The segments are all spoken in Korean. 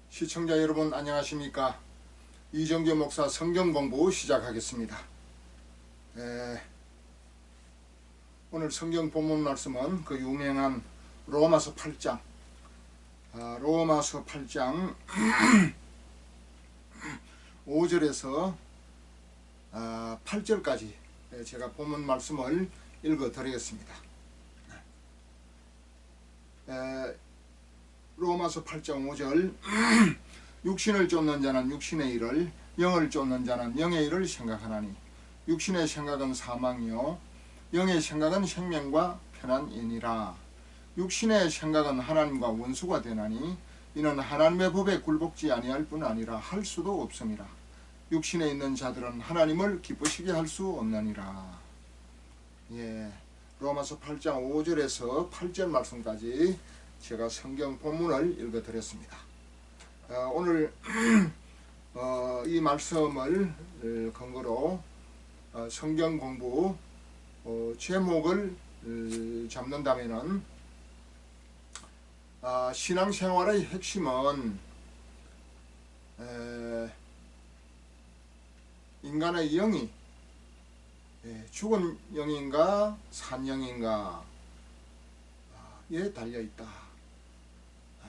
시청자 여러분 안녕하십니까. 이정규 목사 성경 공부 시작하겠습니다. 오늘 성경 본문 말씀은 그 유명한 로마서 8장 로마서 8장 5절에서 8절까지 제가 본문 말씀을 읽어 드리겠습니다. 로마서 8장 5절 육신을 쫓는 자는 육신의 일을, 영을 쫓는 자는 영의 일을 생각하나니 육신의 생각은 사망이요 영의 생각은 생명과 편안이니라. 육신의 생각은 하나님과 원수가 되나니 이는 하나님의 법에 굴복지 아니할 뿐 아니라 할 수도 없음이라. 육신에 있는 자들은 하나님을 기쁘시게 할 수 없느니라. 로마서 8장 5절에서 8절 말씀까지 제가 성경 본문을 읽어 드렸습니다. 오늘 이 말씀을 근거로 성경 공부 제목을 잡는다면은 신앙생활의 핵심은 인간의 영이 죽은 영인가 산 영인가에 달려있다.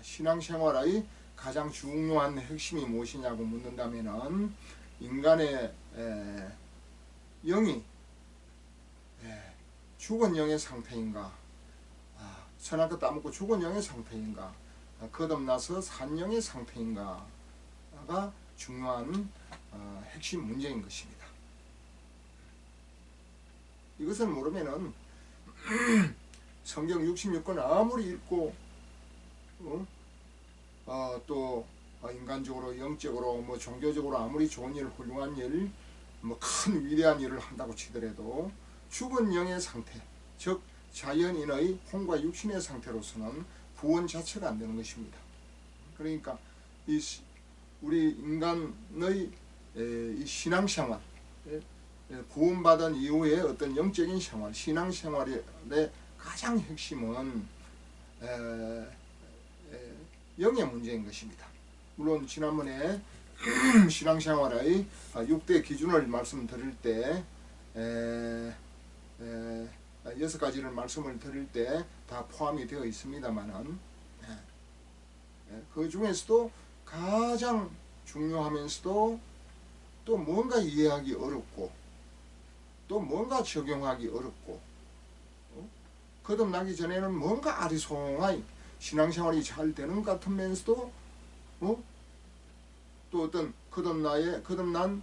신앙생활의 가장 중요한 핵심이 무엇이냐고 묻는다면은 인간의 영이 죽은 영의 상태인가, 선한 것 따먹고 죽은 영의 상태인가, 거듭나서 산 영의 상태인가가 중요한 핵심 문제인 것입니다. 이것을 모르면은 성경 66권 아무리 읽고 또 인간적으로 영적으로 종교적으로 아무리 좋은 일, 훌륭한 일, 큰 위대한 일을 한다고 치더라도 죽은 영의 상태, 즉 자연인의 혼과 육신의 상태로서는 구원 자체가 안 되는 것입니다. 그러니까 우리 인간의 이 신앙생활, 구원받은 이후에 어떤 영적인 생활, 신앙생활의 가장 핵심은 영의 문제인 것입니다. 물론 지난번에 신앙생활의 6대 기준을 말씀드릴 때 6가지를 말씀을 드릴 때 다 포함이 되어 있습니다만은 그 중에서도 가장 중요하면서도 또 뭔가 이해하기 어렵고 또 뭔가 적용하기 어렵고 거듭나기 전에는 뭔가 아리송하니 신앙생활이 잘 되는 것 같으면서도 또 어떤 거듭난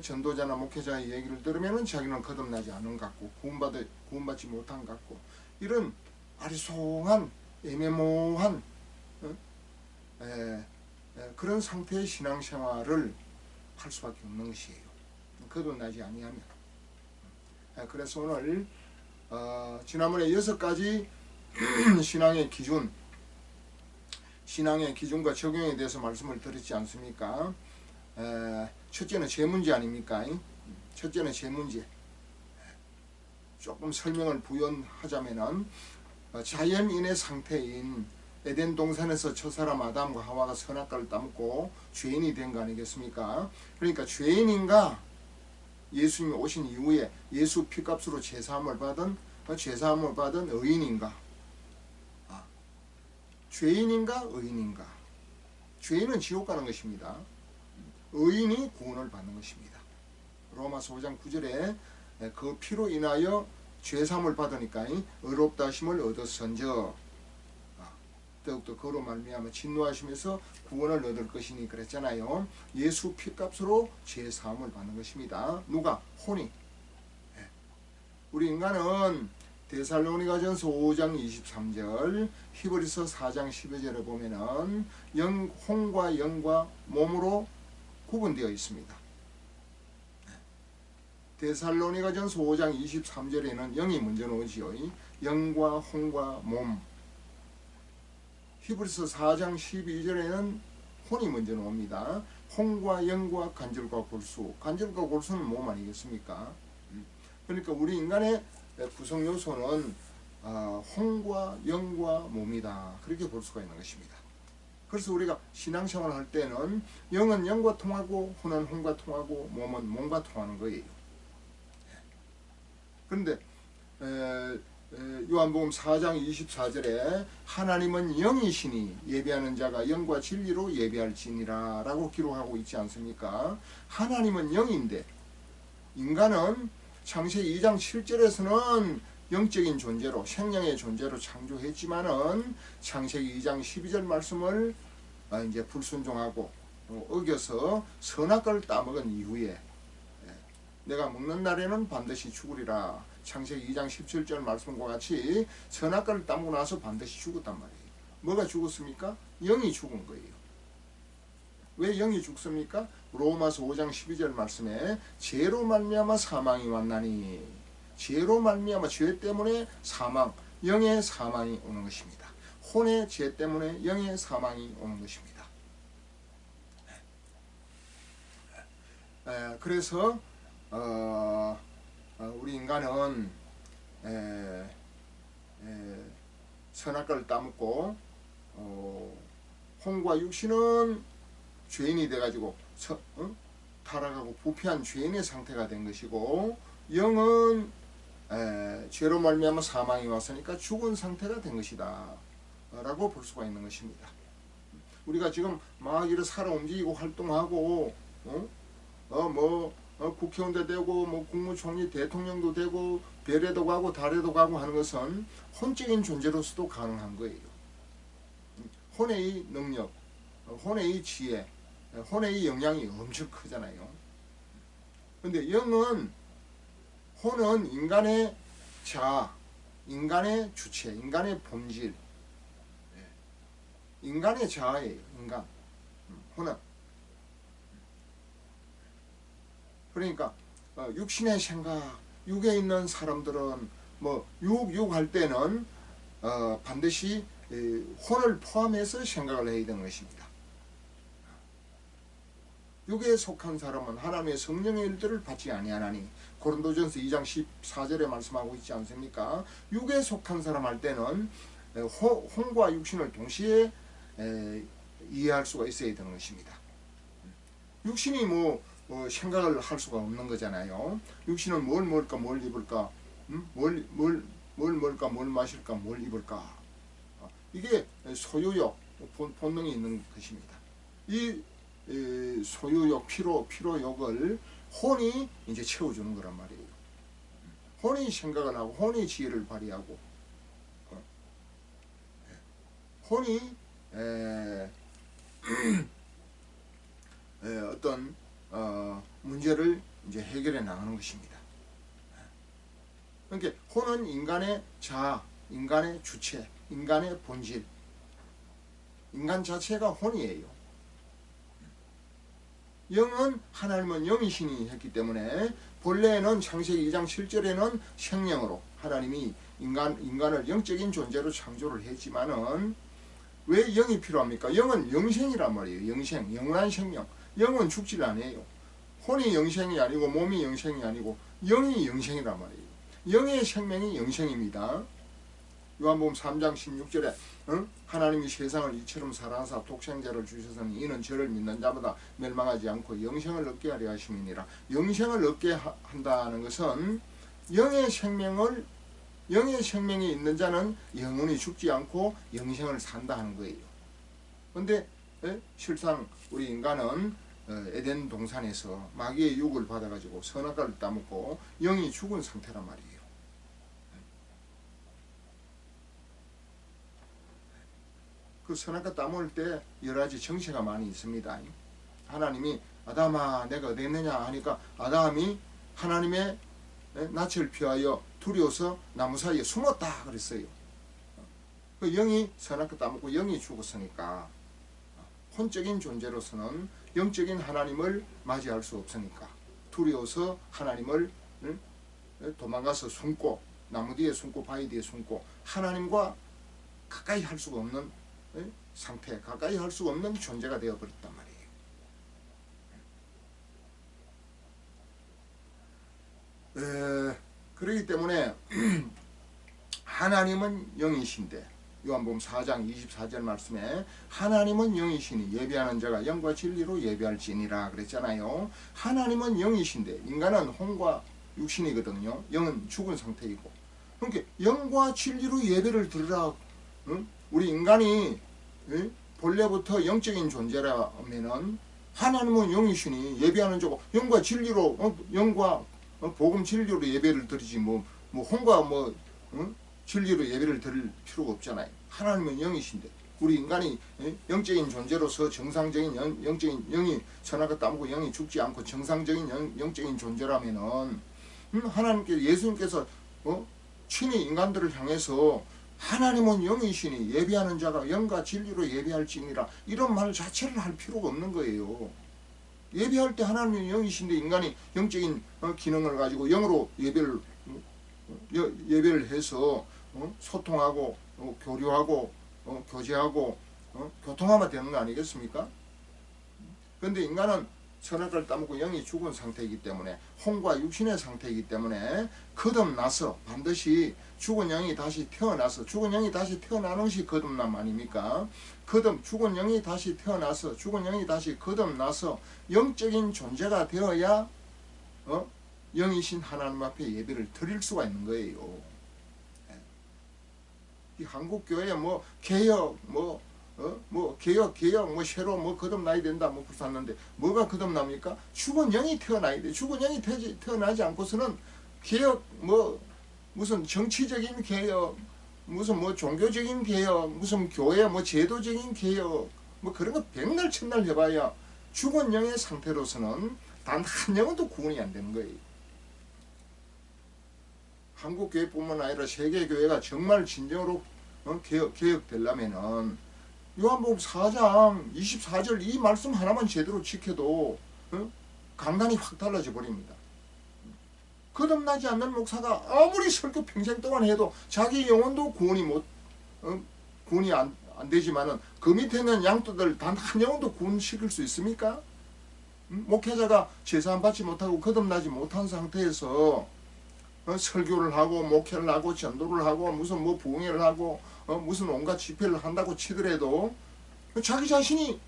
전도자나 목회자의 얘기를 들으면 자기는 거듭나지 않은 것 같고 구원받지 못한 것 같고 이런 아리송한 애매모호한 그런 상태의 신앙생활을 할 수밖에 없는 것이에요. 거듭나지 아니하면. 그래서 오늘 지난번에 6가지 신앙의 기준과 적용에 대해서 말씀을 드렸지 않습니까? 첫째는 죄문제 아닙니까? 첫째는 죄문제. 조금 설명을 부연하자면은 자연인의 상태인 에덴 동산에서 첫사람 아담과 하와가 선악과를 따먹고 죄인이 된 거 아니겠습니까? 그러니까 죄인인가 예수님이 오신 이후에 예수 피값으로 제사함을 받은 의인인가? 죄인인가 의인인가? 죄인은 지옥 가는 것입니다. 의인이 구원을 받는 것입니다. 로마서 5장 9절에 그 피로 인하여 죄사함을 받으니까 의롭다 하심을 얻었은즉 더욱더 그로 말미암아 진노하시면서 구원을 얻을 것이니 그랬잖아요. 예수 피값으로 죄사함을 받는 것입니다. 누가? 혼이. 우리 인간은 데살로니가전서 5장 23절, 히브리서 4장 12절에 보면은 혼과 영과 몸으로 구분되어 있습니다. 데살로니가전서 5장 23절에는 영이 먼저 나오지요. 영과 혼과 몸. 히브리서 4장 12절에는 혼이 먼저 나옵니다. 혼과 영과 관절과 골수. 관절과 골수는 몸 아니겠습니까? 그러니까 우리 인간의 구성 요소는 혼과 영과 몸이다. 그렇게 볼 수가 있는 것입니다. 그래서 우리가 신앙생활을 할 때는 영은 영과 통하고 혼은 혼과 통하고 몸은 몸과 통하는 거예요. 그런데 요한복음 4장 24절에 하나님은 영이시니 예배하는 자가 영과 진리로 예배할지니라 라고 기록하고 있지 않습니까? 하나님은 영인데 인간은 창세기 2장 7절에서는 영적인 존재로 생명의 존재로 창조했지만은 창세기 2장 12절 말씀을 이제 불순종하고 어겨서 선악과를 따먹은 이후에 내가 먹는 날에는 반드시 죽으리라. 창세기 2장 17절 말씀과 같이 선악과를 따먹고 나서 반드시 죽었단 말이에요. 뭐가 죽었습니까? 영이 죽은 거예요. 왜 영이 죽습니까? 로마서 5장 12절 말씀에 죄로 말미암아 사망이 왔나니 죄로 말미암아 죄 때문에 사망, 영의 사망이 오는 것입니다. 혼의 죄 때문에 영의 사망이 오는 것입니다. 그래서 우리 인간은 선악과를 따먹고 혼과 육신은 죄인이 돼가지고 타락하고 부패한 죄인의 상태가 된 것이고 영은 죄로 말미암아 사망이 왔으니까 죽은 상태가 된 것이다 라고 볼 수가 있는 것입니다. 우리가 지금 막 이렇게 살아 움직이고 활동하고 국회의원도 되고 뭐 국무총리 대통령도 되고 별에도 가고 달에도 가고 하는 것은 혼적인 존재로서도 가능한 거예요. 혼의 능력, 혼의 지혜, 혼의 영향이 엄청 크잖아요. 근데 영은 혼은 인간의 자아, 인간의 주체, 인간의 본질, 인간의 자아예요. 인간, 혼은. 그러니까 육신의 생각, 육에 있는 사람들은 뭐 육할 때는 반드시 혼을 포함해서 생각을 해야 되는 것입니다. 육에 속한 사람은 하나님의 성령의 일들을 받지 아니하나니 고린도전서 2장 14절에 말씀하고 있지 않습니까? 육에 속한 사람 할 때는 혼과 육신을 동시에 이해할 수가 있어야 되는 것입니다. 육신이 뭐 생각을 할 수가 없는 거잖아요. 육신은 뭘 먹을까, 뭘 입을까, 뭘 먹을까, 뭘 마실까, 뭘 입을까. 이게 소유욕, 본능이 있는 것입니다. 이 소유욕, 피로욕을 혼이 이제 채워주는 거란 말이에요. 혼이 생각을 하고, 혼이 지혜를 발휘하고, 혼이 어떤 문제를 이제 해결해 나가는 것입니다. 그러니까 혼은 인간의 자아, 인간의 주체, 인간의 본질, 인간 자체가 혼이에요. 영은 하나님은 영이시니 했기 때문에 본래는 창세기 2장 7절에는 생명으로 하나님이 인간을 영적인 존재로 창조를 했지만은 왜 영이 필요합니까? 영은 영생이란 말이에요. 영생, 영원한 생명. 영은 죽질 않아요. 혼이 영생이 아니고 몸이 영생이 아니고 영이 영생이란 말이에요. 영의 생명이 영생입니다. 요한복음 3장 16절에 하나님이 세상을 이처럼 사랑하사 독생자를 주셨으니 이는 저를 믿는 자마다 멸망하지 않고 영생을 얻게 하려 하심이니라. 영생을 얻게 한다는 것은 영의 생명이 있는 자는 영원히 죽지 않고 영생을 산다 하는 거예요. 그런데 실상 우리 인간은 에덴 동산에서 마귀의 유혹을 받아가지고 선악과를 따먹고 영이 죽은 상태란 말이에요. 그 선악과 따먹을 때 여러 가지 정체가 많이 있습니다. 하나님이 아담아 내가 어디 있느냐 하니까 아담이 하나님의 낯을 피하여 두려워서 나무 사이에 숨었다 그랬어요. 그 영이 선악과 따먹고 영이 죽었으니까 혼적인 존재로서는 영적인 하나님을 맞이할 수 없으니까 두려워서 하나님을 응? 도망가서 숨고 나무 뒤에 숨고 바위 뒤에 숨고 하나님과 가까이 할 수가 없는 상태, 가까이 할 수가 없는 존재가 되어버렸단 말이에요. 그렇기 때문에 하나님은 영이신데 요한복음 4장 24절 말씀에 하나님은 영이시니 예배하는 자가 영과 진리로 예배할지니라 그랬잖아요. 하나님은 영이신데 인간은 혼과 육신이거든요. 영은 죽은 상태이고, 그러니까 영과 진리로 예배를 드리라. 응? 우리 인간이 본래부터 영적인 존재라면은 하나님은 영이시니 예배하는 자고 영과 진리로 영과 복음 진리로 예배를 드리지 뭐 혼과 진리로 예배를 드릴 필요가 없잖아요. 하나님은 영이신데 우리 인간이 영적인 존재로서 정상적인 영적인 영이 선악과 따먹고 영이 죽지 않고 정상적인 영적인 존재라면은 하나님께서 예수님께서 친히 인간들을 향해서 하나님은 영이시니 예배하는 자가 영과 진리로 예배할지니라 이런 말 자체를 할 필요가 없는 거예요. 예배할 때 하나님은 영이신데 인간이 영적인 기능을 가지고 영으로 예배를 해서 소통하고 교류하고 교제하고 교통하면 되는 거 아니겠습니까? 그런데 인간은 선악을 따먹고 영이 죽은 상태이기 때문에 혼과 육신의 상태이기 때문에 거듭나서 반드시 죽은 영이 다시 태어나서 죽은 영이 다시 태어나는 것이 거듭남 아닙니까? 죽은 영이 다시 태어나서 죽은 영이 다시 거듭나서 영적인 존재가 되어야 영이신 하나님 앞에 예배를 드릴 수가 있는 거예요. 이 한국 교회 개혁 개혁 새로 거듭나야 된다 불탔는데 뭐가 거듭납니까? 죽은 영이 태어나야 돼. 죽은 영이 태어나지 않고서는 개혁 무슨 정치적인 개혁 무슨 종교적인 개혁 무슨 교회 제도적인 개혁 그런 거 백날 천날 해봐야 죽은 영의 상태로서는 단 한 영혼도 구원이 안 되는 거예요. 한국 교회뿐만 아니라 세계 교회가 정말 진정으로 개혁되려면은 요한복음 4장 24절 이 말씀 하나만 제대로 지켜도 강단이 확 달라져 버립니다. 거듭나지 않는 목사가 아무리 설교 평생 동안 해도 자기 영혼도 구원이 안 되지만은 그 밑에 있는 양떼들 단 한 영혼도 구원시킬 수 있습니까? 목회자가 제사함 받지 못하고 거듭나지 못한 상태에서 설교를 하고 목회를 하고 전도를 하고 무슨 부흥회를 하고 무슨 온갖 집회를 한다고 치더라도 자기 자신이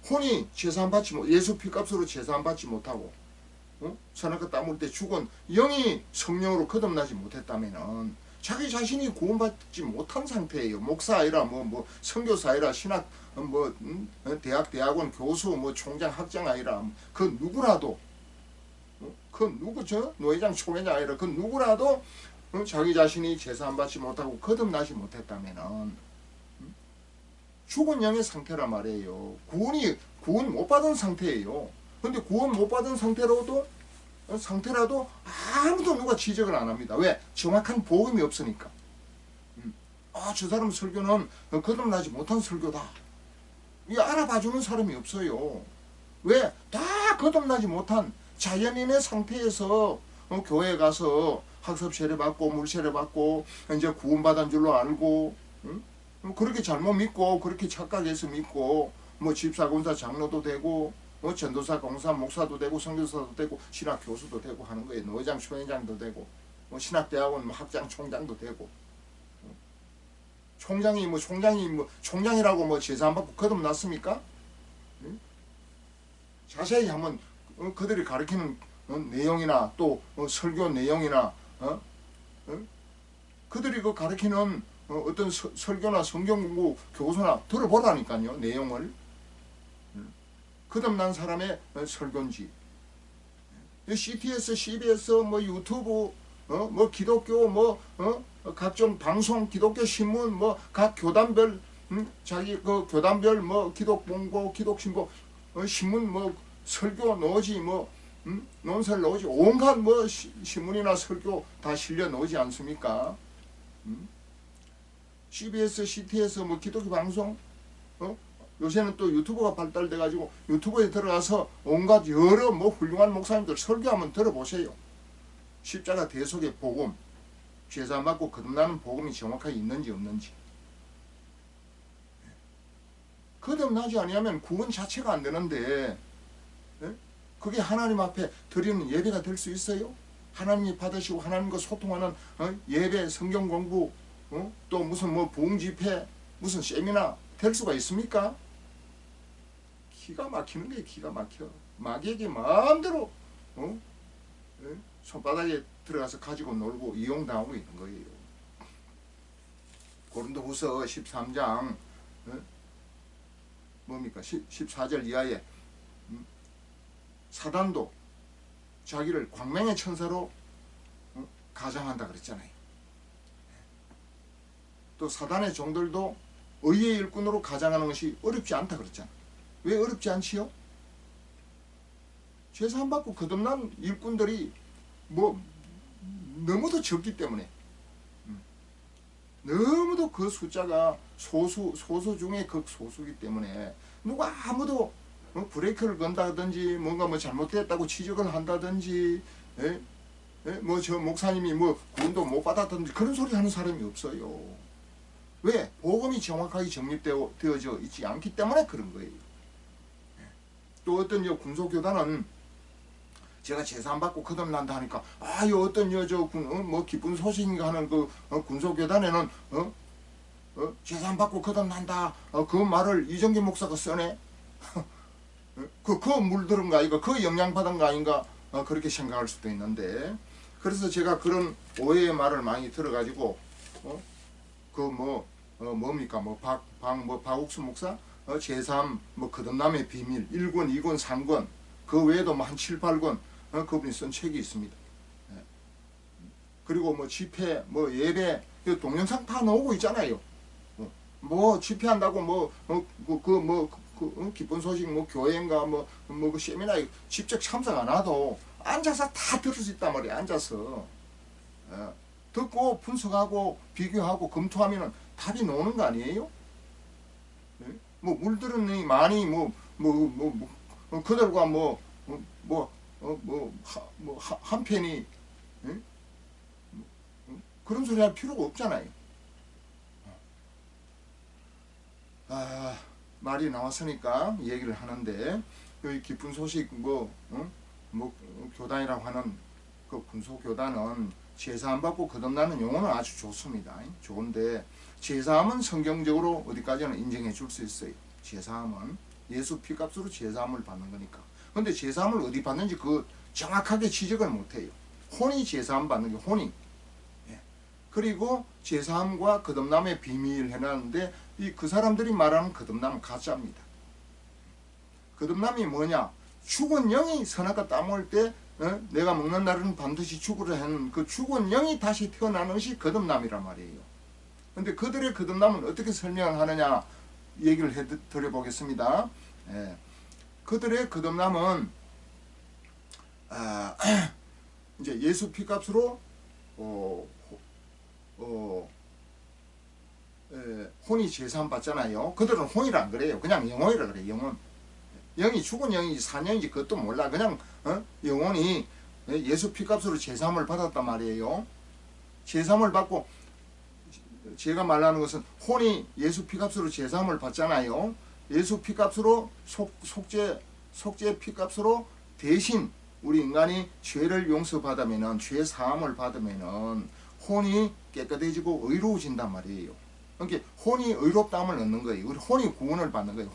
혼이 제사함 받지 못 예수 피값으로 제사함 받지 못하고 선악과 따물 때 죽은 영이 성령으로 거듭나지 못했다면은 자기 자신이 구원받지 못한 상태예요. 목사 아니라 선교사 아니라 신학 대학원 교수 총장 학장 아니라 그 누구라도 누구죠? 노회장 총회장 아니라 그 누구라도 자기 자신이 제사함 받지 못하고 거듭나지 못했다면은 죽은 영의 상태란 말이에요. 구원 못 받은 상태예요. 근데 구원 못 받은 상태라도 아무도 누가 지적을 안 합니다. 왜? 정확한 복음이 없으니까. 저 사람 설교는 거듭나지 못한 설교다. 이 알아봐주는 사람이 없어요. 왜? 다 거듭나지 못한 자연인의 상태에서 교회에 가서 학습 세례 받고 물 세례 받고 이제 구원받은 줄로 알고 그렇게 잘못 믿고 그렇게 착각해서 믿고 집사 권사 장로도 되고 전도사 공사 목사도 되고 선교사도 되고 신학 교수도 되고 하는 거예요. 노회장 총회장도 되고 신학대학원 학장 총장도 되고 총장이라고 제사 안 받고 거듭났습니까? 자세히 한번 그들이 가르치는 내용이나 또 설교 내용이나 그들이 가르치는 어떤 설교나 성경 공부 교수나 들어보라니까요. 내용을 거듭난 사람의 설교인지 CTS, CBS, 유튜브, 기독교, 각종 방송, 기독교 신문, 각 교단별, 자기 교단별, 기독본고, 기독신보, 신문, 설교 넣지, 논설 넣지, 온갖 신문이나 설교 다 실려 넣지 않습니까? CBS, CTS, 기독교 방송, 요새는 또 유튜브가 발달돼 가지고 유튜브에 들어가서 온갖 여러 훌륭한 목사님들 설교하면 들어보세요. 십자가 대속의 복음, 죄사함 받고 거듭나는 복음이 정확하게 있는지 없는지. 거듭나지 아니하면 구원 자체가 안 되는데, 그게 하나님 앞에 드리는 예배가 될 수 있어요? 하나님이 받으시고 하나님과 소통하는 예배, 성경 공부, 또 무슨 뭐 부흥 집회, 무슨 세미나 될 수가 있습니까? 기가 막히는 게 기가 막혀. 마귀에게 마음대로 손바닥에 들어가서 가지고 놀고 이용당하고 있는 거예요. 고린도후서 13장 뭡니까? 14절 이하에 사단도 자기를 광명의 천사로 가장한다 그랬잖아요. 또 사단의 종들도 의의 일꾼으로 가장하는 것이 어렵지 않다 그랬잖아요. 왜 어렵지 않지요? 죄사함 받고 거듭난 일꾼들이 뭐 너무도 적기 때문에, 너무도 그 숫자가 소수 중에 극소수이기 때문에 누가 아무도 브레이크를 건다든지 뭔가 뭐 잘못됐다고 지적을 한다든지, 뭐 저 목사님이 뭐 구원도 못 받았다든지 그런 소리 하는 사람이 없어요. 왜? 복음이 정확하게 정립되어져 있지 않기 때문에 그런 거예요. 또 어떤 군소교단은 제가 제사함 받고 거듭난다 하니까 어떤 뭐 기쁜 소식인가 하는 그 군소교단에는 제사함 받고 거듭난다 그 말을 이정기 목사가 써내. 그 물들은 거 아닌가, 그 영향받은 거 아닌가, 그렇게 생각할 수도 있는데, 그래서 제가 그런 오해의 말을 많이 들어가지고 뭡니까 박옥수 목사 제3 거듭남의 비밀 1권 2권 3권 그 외에도 한 7, 8권 그분이 쓴 책이 있습니다. 그리고 뭐 집회 예배 동영상 다 나오고 있잖아요. 뭐 집회한다고 기쁜 소식 교회인가 그 세미나에 직접 참석 안 하도 앉아서 다 들을 수 있단 말이에요. 앉아서 듣고 분석하고 비교하고 검토하면은 답이 나오는 거 아니에요? 물들은 많이 그들과 한 편이 그런 소리 할 필요가 없잖아요. 말이 나왔으니까 얘기를 하는데, 여기 기쁜 소식 교단이라고 하는 그 군소교단은 제사함 받고 거듭나는 용어는 아주 좋습니다. 좋은데 제사함은 성경적으로 어디까지는 인정해 줄 수 있어요. 제사함은 예수 피값으로 제사함을 받는 거니까. 근데 제사함을 어디 받는지 그 정확하게 지적을 못해요. 혼이 제사함 받는 게 혼이. 그리고 제사함과 거듭남의 비밀 해놨는데 그 사람들이 말하는 거듭남은 가짜입니다. 거듭남이 뭐냐? 죽은 영이 선악과 땀을 때 내가 먹는 날은 반드시 죽으려 하는 그 죽은 영이 다시 태어나는 것이 거듭남이란 말이에요. 근데 그들의 거듭남은 어떻게 설명하느냐 얘기를 해드려보겠습니다. 그들의 거듭남은 이제 예수 피값으로 혼이 제사함 받잖아요. 그들은 혼이라 안 그래요. 그냥 영혼이라 그래요. 영혼. 영이 죽은 영인지 산영인지 그것도 몰라. 그냥 영혼이 예수 피값으로 제사함을 받았단 말이에요. 제사함을 받고, 제가 말하는 것은 혼이 예수 피값으로 제사함을 받잖아요. 예수 피값으로 속죄 피값으로 대신 우리 인간이 죄를 용서받으면은, 죄 사함을 받으면은 혼이 깨끗해지고 의로워진단 말이에요. 그러니까 혼이 의롭다함을 얻는 거예요. 혼이 구원을 받는 거예요.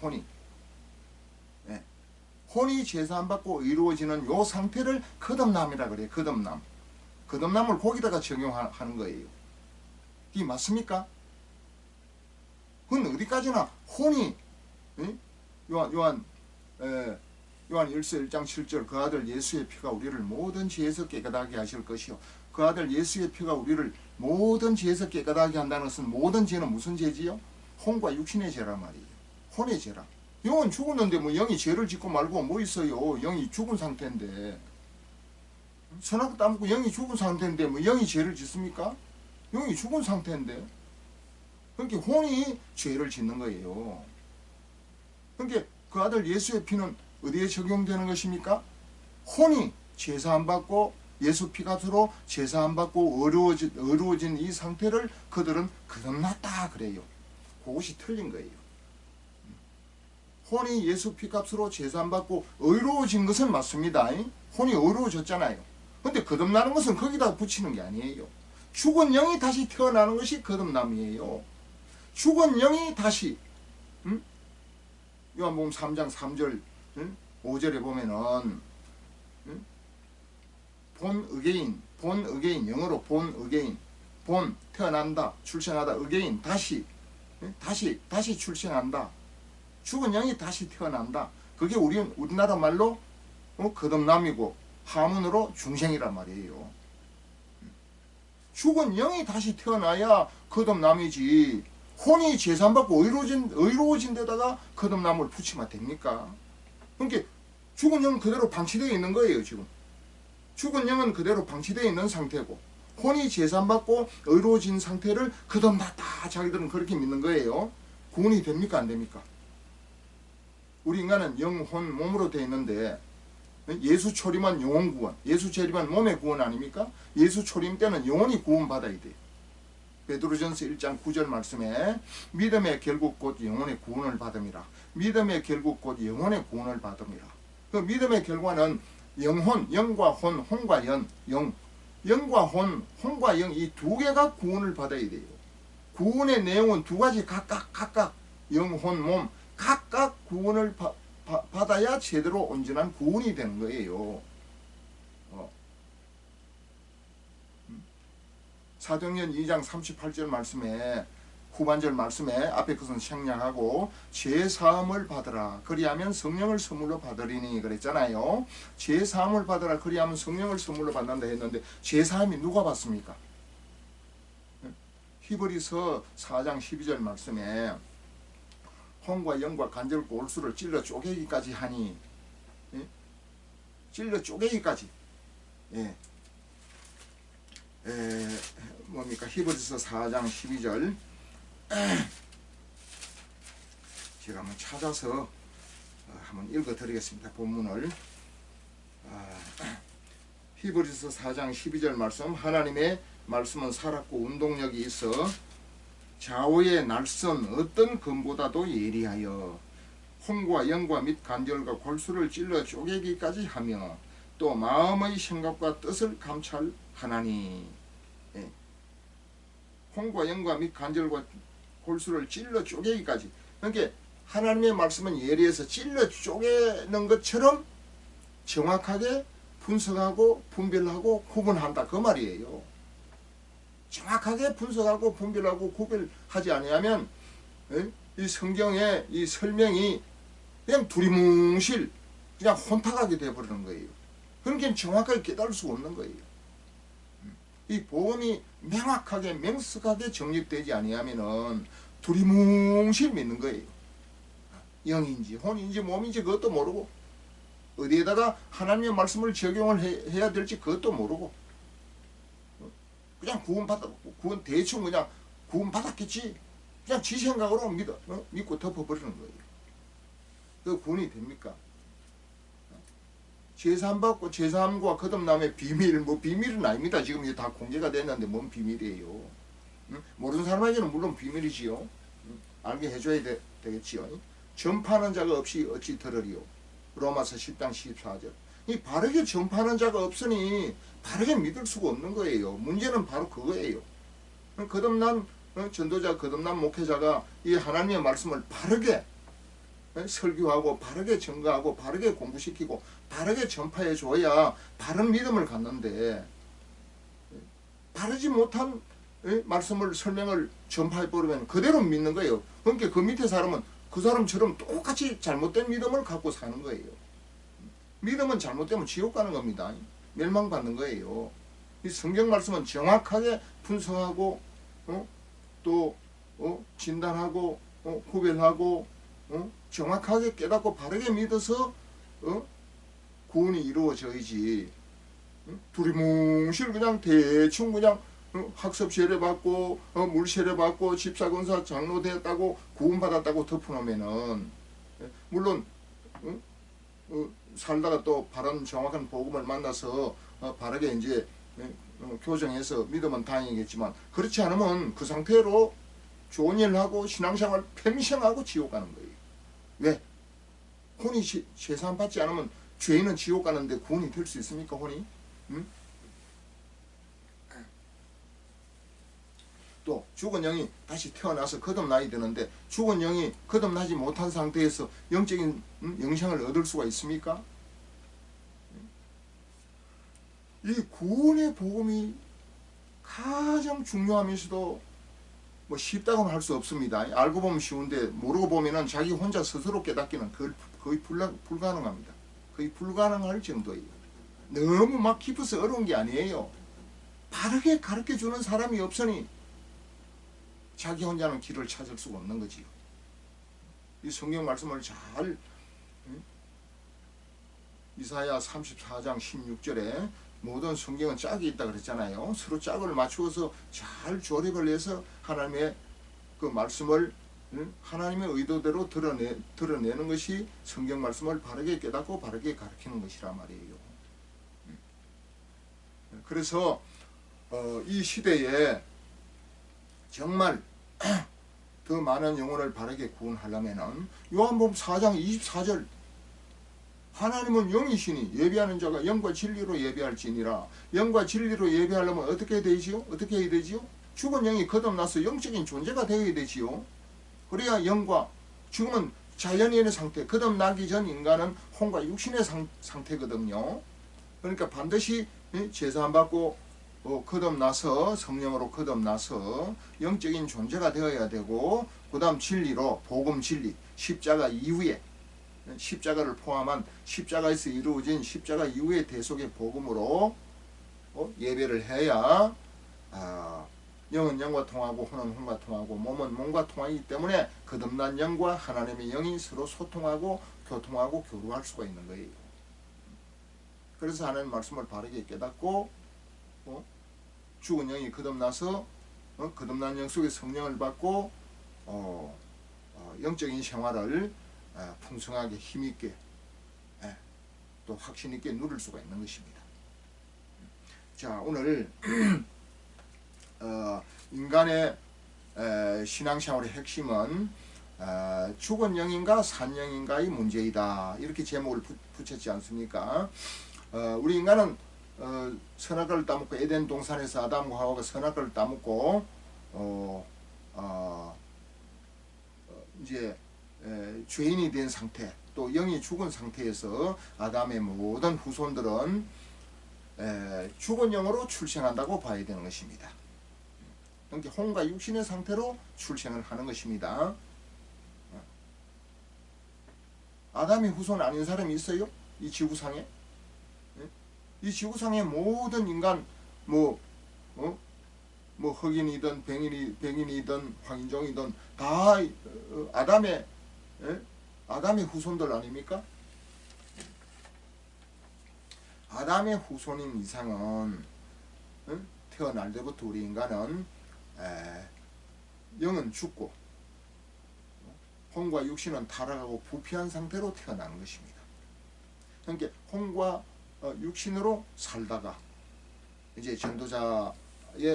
혼이 제사함 받고 의로워지는 요 상태를 거듭남이라 그래요. 거듭남. 거듭남을 거기다가 적용하는 거예요. 이게 맞습니까? 그건 어디까지나 혼이 요한 1서 1장 7절 그 아들 예수의 피가 우리를 모든 죄에서 깨끗하게 하실 것이요. 그 아들 예수의 피가 우리를 모든 죄에서 깨끗하게 한다는 것은 모든 죄는 무슨 죄지요? 혼과 육신의 죄란 말이에요. 혼의 죄라. 영은 죽었는데 영이 죄를 짓고 말고 뭐 있어요. 영이 죽은 상태인데. 선악을 따먹고 영이 죽은 상태인데 영이 죄를 짓습니까? 영이 죽은 상태인데. 그러니까 혼이 죄를 짓는 거예요. 그러니까 그 아들 예수의 피는 어디에 적용되는 것입니까? 혼이 제사함 받고 예수 피값으로 제사 안 받고 어려워진 이 상태를 그들은 거듭났다 그래요. 그것이 틀린 거예요. 혼이 예수 피값으로 제사 안 받고 의로워진 것은 맞습니다. 혼이 의로워졌잖아요. 근데 거듭나는 것은 거기다 붙이는 게 아니에요. 죽은 영이 다시 태어나는 것이 거듭남이에요. 죽은 영이 다시 요한복음 3장 3절 5절에 보면은 본 어게인 영어로 본 어게인 본 태어난다 출생하다 어게인 다시 출생한다. 죽은 영이 다시 태어난다. 그게 우리나라 말로 거듭남이고 하문으로 중생이란 말이에요. 죽은 영이 다시 태어나야 거듭남이지. 혼이 제사받고 의로워진 데다가 거듭남을 붙이면 됩니까? 그러니까 죽은 영은 그대로 방치되어 있는 거예요. 지금 죽은 영은 그대로 방치되어 있는 상태고 혼이 제사받고 의로워진 상태를 거듭났다. 자기들은 그렇게 믿는 거예요. 구원이 됩니까? 안 됩니까? 우리 인간은 영, 혼, 몸으로 되어 있는데 예수 초림한 영혼 구원, 예수 재림한 몸의 구원 아닙니까? 예수 초림 때는 영혼이 구원받아야 돼. 베드로전서 1장 9절 말씀에 믿음의 결국 곧 영혼의 구원을 받음이라. 믿음의 결국 곧 영혼의 구원을 받음이라. 그 믿음의 결과는 영혼, 영과 혼, 혼과 영, 영과 혼, 혼과 영 이 두 개가 구원을 받아야 돼요. 구원의 내용은 두 가지 각각 영, 혼, 몸 각각 구원을 받아야 제대로 온전한 구원이 되는 거예요. 사도행전 2장 38절 말씀에 후반절 말씀에 앞에 것은 생략하고 죄사함을 받으라 그리하면 성령을 선물로 받으리니 그랬잖아요. 죄사함을 받으라 그리하면 성령을 선물로 받는다 했는데 죄사함이 누가 받습니까? 히브리서 4장 12절 말씀에 혼과 영과 간절 골수를 찔러 쪼개기까지 하니 찔러 쪼개기까지 뭡니까? 히브리서 4장 12절 제가 한번 찾아서 한번 읽어 드리겠습니다. 본문을 히브리서 4장 12절 말씀 하나님의 말씀은 살았고 운동력이 있어 좌우의 날선 어떤 검보다도 예리하여 혼과 영과 및 간절과 골수를 찔러 쪼개기까지 하며 또 마음의 생각과 뜻을 감찰하나니 혼과 영과 및 간절과 골수를 찔러 쪼개기까지. 그러니까 하나님의 말씀은 예리해서 찔러 쪼개는 것처럼 정확하게 분석하고 분별하고 구분한다 그 말이에요. 정확하게 분석하고 분별하고 구별하지 아니하면 이 성경의 이 설명이 그냥 두리뭉실 그냥 혼탁하게 되어버리는 거예요. 그러니까 정확하게 깨달을 수가 없는 거예요. 이 복음이 명확하게 명석하게 정립되지 아니하면은 두리뭉실 믿는 거예요. 영인지 혼인지 몸인지 그것도 모르고 어디에다가 하나님의 말씀을 적용을 해야 될지 그것도 모르고 그냥 구원 대충 그냥 구원 받았겠지 그냥 지 생각으로 믿고 덮어버리는 거예요. 그 구원이 됩니까? 제사함 받고 제사함과 거듭남의 비밀 비밀은 아닙니다. 지금 이게 다 공개가 됐는데 뭔 비밀이에요? 모르는 사람에게는 물론 비밀이지요. 알게 해줘야 되겠지요. 전파하는 자가 없이 어찌 들으리요? 로마서 10장 14절. 이 바르게 전파하는 자가 없으니 바르게 믿을 수가 없는 거예요. 문제는 바로 그거예요. 거듭난 전도자, 거듭난 목회자가 이 하나님의 말씀을 바르게 설교하고 바르게 증거하고 바르게 공부시키고 바르게 전파해 줘야 바른 믿음을 갖는데 바르지 못한 말씀을 설명을 전파해 버리면 그대로 믿는 거예요. 그러니까 그 밑에 사람은 그 사람처럼 똑같이 잘못된 믿음을 갖고 사는 거예요. 믿음은 잘못되면 지옥 가는 겁니다. 멸망받는 거예요. 이 성경 말씀은 정확하게 분석하고 또 진단하고 구별하고 정확하게 깨닫고 바르게 믿어서 구원이 이루어져야지. 두리뭉실 그냥 대충 그냥 학습 세례 받고 물 세례 받고 집사 권사 장로 되었다고 구원 받았다고 덮어놓으면은 물론 살다가 또 바른 정확한 복음을 만나서 바르게 이제 교정해서 믿으면 다행이겠지만, 그렇지 않으면 그 상태로 좋은 일을 하고 신앙생활 평생하고 지옥 가는 거예요. 왜? 혼이 제사함 받지 않으면 죄인은 지옥 가는데 구원이 될 수 있습니까? 혼이? 응? 또 죽은 영이 다시 태어나서 거듭나야 되는데, 죽은 영이 거듭나지 못한 상태에서 영적인 영생을 얻을 수가 있습니까? 이 구원의 복음이 가장 중요하면서도 뭐 쉽다고는 할 수 없습니다. 알고 보면 쉬운데 모르고 보면은 자기 혼자 스스로 깨닫기는 거의 불가능합니다. 거의 불가능할 정도예요. 너무 막 깊어서 어려운 게 아니에요. 바르게 가르쳐주는 사람이 없으니 자기 혼자는 길을 찾을 수가 없는 거지요. 이 성경 말씀을 잘 이사야 34장 16절에 모든 성경은 짝이 있다 그랬잖아요. 서로 짝을 맞추어서 잘 조립을 해서 하나님의 그 말씀을 하나님의 의도대로 드러내는 것이 성경 말씀을 바르게 깨닫고 바르게 가르치는 것이라 말이에요. 그래서 이 시대에 정말 더 많은 영혼을 바르게 구원하려면은 요한복음 4장 24절 하나님은 영이시니 예배하는 자가 영과 진리로 예배할지니라. 영과 진리로 예배하려면 어떻게 되지요? 어떻게 해야 되지요? 죽은 영이 거듭나서 영적인 존재가 되어야 되지요. 그래야 영과, 지금은 자연인의 상태, 거듭나기 전 인간은 혼과 육신의 상태거든요. 그러니까 반드시 제사 안 받고 거듭나서 성령으로 거듭나서 영적인 존재가 되어야 되고, 그 다음 진리로 복음 진리, 십자가 이후에 십자가를 포함한 십자가에서 이루어진 십자가 이후의 대속의 복음으로 예배를 해야 영은 영과 통하고 혼은 혼과 통하고 몸은 몸과 통하기 때문에 거듭난 영과 하나님의 영이 서로 소통하고 교통하고 교류할 수가 있는 거예요. 그래서 하나님 말씀을 바르게 깨닫고 죽은 영이 거듭나서 거듭난 영 속에 성령을 받고 영적인 생활을 풍성하게 힘있게 또 확신있게 누릴 수가 있는 것입니다. 자, 오늘 인간의 신앙생활의 핵심은 죽은 영인가 산 영인가의 문제이다, 이렇게 제목을 붙였지 않습니까? 우리 인간은 선악과를 따먹고, 에덴 동산에서 아담과 하와가 선악과를 따먹고 이제 죄인이 된 상태, 또 영이 죽은 상태에서 아담의 모든 후손들은 죽은 영으로 출생한다고 봐야 되는 것입니다. 그러니까 혼과 육신의 상태로 출생을 하는 것입니다. 아담의 후손 아닌 사람이 있어요? 이 지구상에? 이 지구상의 모든 인간, 뭐 흑인이든 백인이든 황인종이든 다 아담의 후손들 아닙니까? 아담의 후손인 이상은 태어날 때부터 우리 인간은 영은 죽고 혼과 육신은 타락하고 부패한 상태로 태어나는 것입니다. 그러니까 혼과 육신으로 살다가 이제 전도자의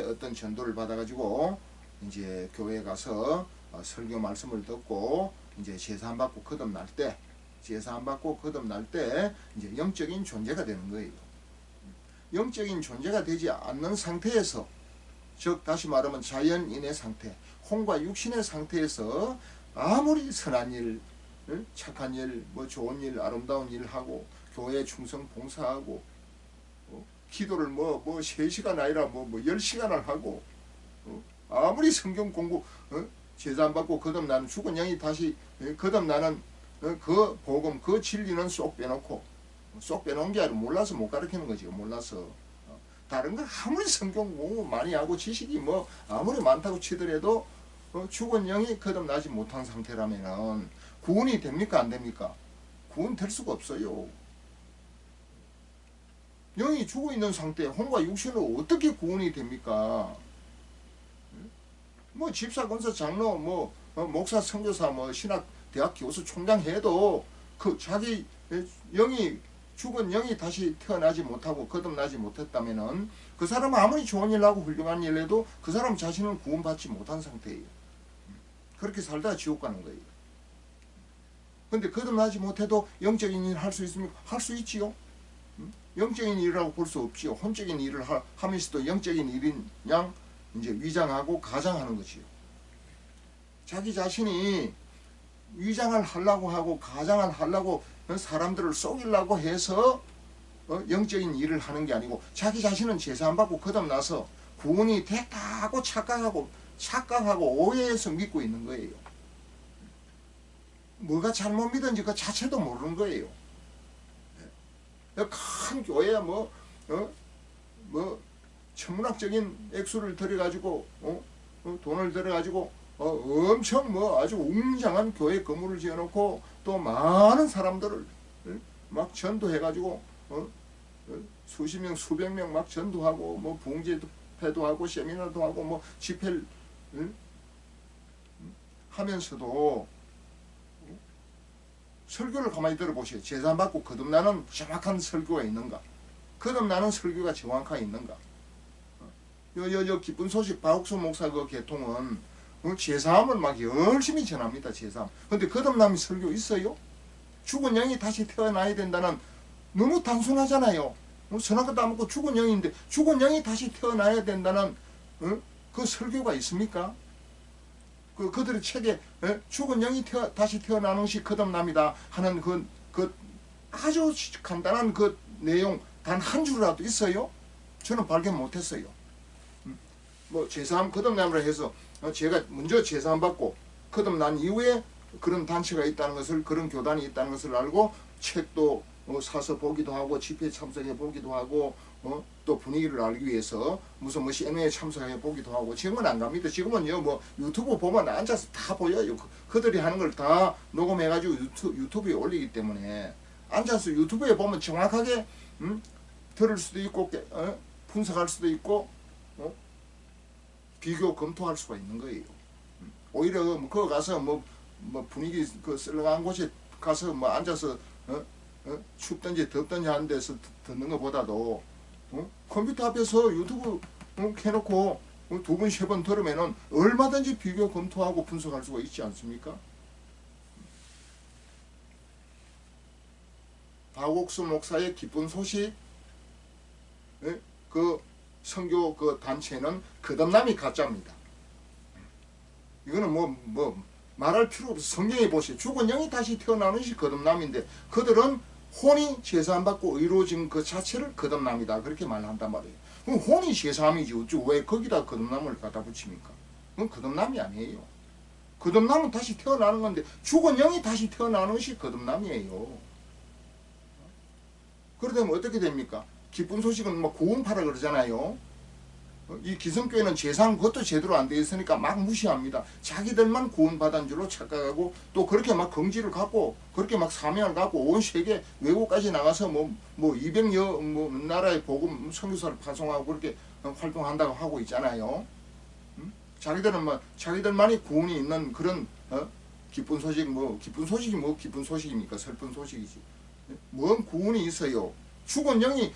어떤 전도를 받아가지고 이제 교회에 가서 설교 말씀을 듣고 이제 제사 안 받고 거듭날 때, 이제 영적인 존재가 되는 거예요. 영적인 존재가 되지 않는 상태에서, 즉 다시 말하면 자연인의 상태, 혼과 육신의 상태에서 아무리 선한 일, 착한 일, 뭐 좋은 일, 아름다운 일 하고 교회에 충성 봉사하고 기도를 뭐 3시간 아니라 뭐 10시간을 하고 아무리 성경 공부 제사 안 받고 거듭나는 죽은 영이 다시 거듭나는 그 복음, 그 진리는 쏙 빼놓고, 쏙 빼놓은 게 아니라 몰라서 못 가르치는 거죠. 몰라서 다른 걸 아무리 성경 공부 많이 하고 지식이 뭐 아무리 많다고 치더라도 죽은 영이 거듭나지 못한 상태라면은 구원이 됩니까? 안 됩니까? 구원 될 수가 없어요. 영이 죽어 있는 상태에 혼과 육신으로 어떻게 구원이 됩니까? 뭐 집사, 권사, 장로, 뭐 목사, 선교사, 뭐 신학 대학 교수, 총장 해도 그 자기 영이 죽은 영이 다시 태어나지 못하고 거듭나지 못했다면은 그 사람은 아무리 좋은 일 하고 훌륭한 일 해도 그 사람 자신은 구원받지 못한 상태예요. 그렇게 살다가 지옥 가는 거예요. 근데 거듭나지 못해도 영적인 일을 할 수 있습니까? 할 수 있지요. 영적인 일이라고 볼 수 없지요. 혼적인 일을 하면서도 영적인 일인 양 이제 위장하고 가장하는 것이요. 자기 자신이 위장을 하려고 하고 가장을 하려고 사람들을 속이려고 해서 영적인 일을 하는 게 아니고 자기 자신은 제사 안 받고 거듭나서 구원이 됐다고 착각하고 오해해서 믿고 있는 거예요. 뭐가 잘못 믿은지 그 자체도 모르는 거예요. 큰 교회에 뭐 천문학적인 액수를 들여가지고 돈을 들여가지고 엄청 뭐 아주 웅장한 교회 건물을 지어놓고 또 많은 사람들을 막 전도해가지고 수십 명 수백 명 막 전도하고 뭐 부흥제도 하고 세미나도 하고 뭐 집회를 하면서도 설교를 가만히 들어보세요. 제사 받고 거듭나는 정확한 설교가 있는가? 거듭나는 설교가 정확하게 있는가? 요 기쁜 소식 박옥수 목사 그 계통은 제사함을 막 열심히 전합니다. 제사함. 근데 거듭남이 설교 있어요? 죽은 영이 다시 태어나야 된다는 너무 단순하잖아요. 선한 것도 안 먹고 죽은 영인데 죽은 영이 다시 태어나야 된다는 그 설교가 있습니까? 그들의 책에 죽은 영이 다시 태어나는 것이 거듭남이다 하는 그 아주 간단한 그 내용 단 한 줄이라도 있어요? 저는 발견 못했어요. 뭐 제사함 거듭남이라 해서 제가 먼저 제사함 받고 거듭난 이후에 그런 단체가 있다는 것을 그런 교단이 있다는 것을 알고 책도 사서 보기도 하고 집회에 참석해 보기도 하고 또 분위기를 알기 위해서 무슨 뭐 CNN에 참석해 보기도 하고 지금은 안 갑니다. 지금은요 뭐 유튜브 보면 앉아서 다 보여요. 그들이 하는 걸 다 녹음해가지고 유튜브에 올리기 때문에 앉아서 유튜브에 보면 정확하게 들을 수도 있고 분석할 수도 있고 비교 검토할 수가 있는 거예요. 오히려 그거 가서 뭐 분위기 그 썰렁한 곳에 가서 뭐 앉아서 춥든지 덥든지 하는 데서 듣는 것보다도 컴퓨터 앞에서 유튜브 켜놓고 두 번, 세 번 들으면은 얼마든지 비교 검토하고 분석할 수가 있지 않습니까? 박옥수 목사의 기쁜 소식, 그 선교 그 단체는 거듭남이 가짜입니다. 이거는 뭐 말할 필요 없어. 성경에 보세요. 죽은 영이 다시 태어나는 것이 거듭남인데 그들은 혼이 제사 안 받고 의로워진 그 자체를 거듭남이다 그렇게 말한단 말이에요. 그럼 혼이 제사함이지 어쩌고 왜 거기다 거듭남을 갖다 붙입니까? 그건 거듭남이 아니에요. 거듭남은 다시 태어나는 건데 죽은 영이 다시 태어나는 것이 거듭남이에요. 그러다면 어떻게 됩니까? 기쁜 소식은 뭐 구원파라 그러잖아요. 이 기성교회는 제사는 그것도 제대로 안 되어 있으니까 막 무시합니다. 자기들만 구원받은 줄로 착각하고 또 그렇게 막 긍지를 갖고 그렇게 막 사명을 갖고 온 세계 외국까지 나가서 뭐 200여 뭐 나라의 복음 선교사를 파송하고 그렇게 활동한다고 하고 있잖아요. 자기들은 뭐 자기들만이 구원이 있는 그런 기쁜 소식 기쁜 소식이 기쁜 소식입니까? 슬픈 소식이지. 뭔 구원이 있어요? 죽은 영이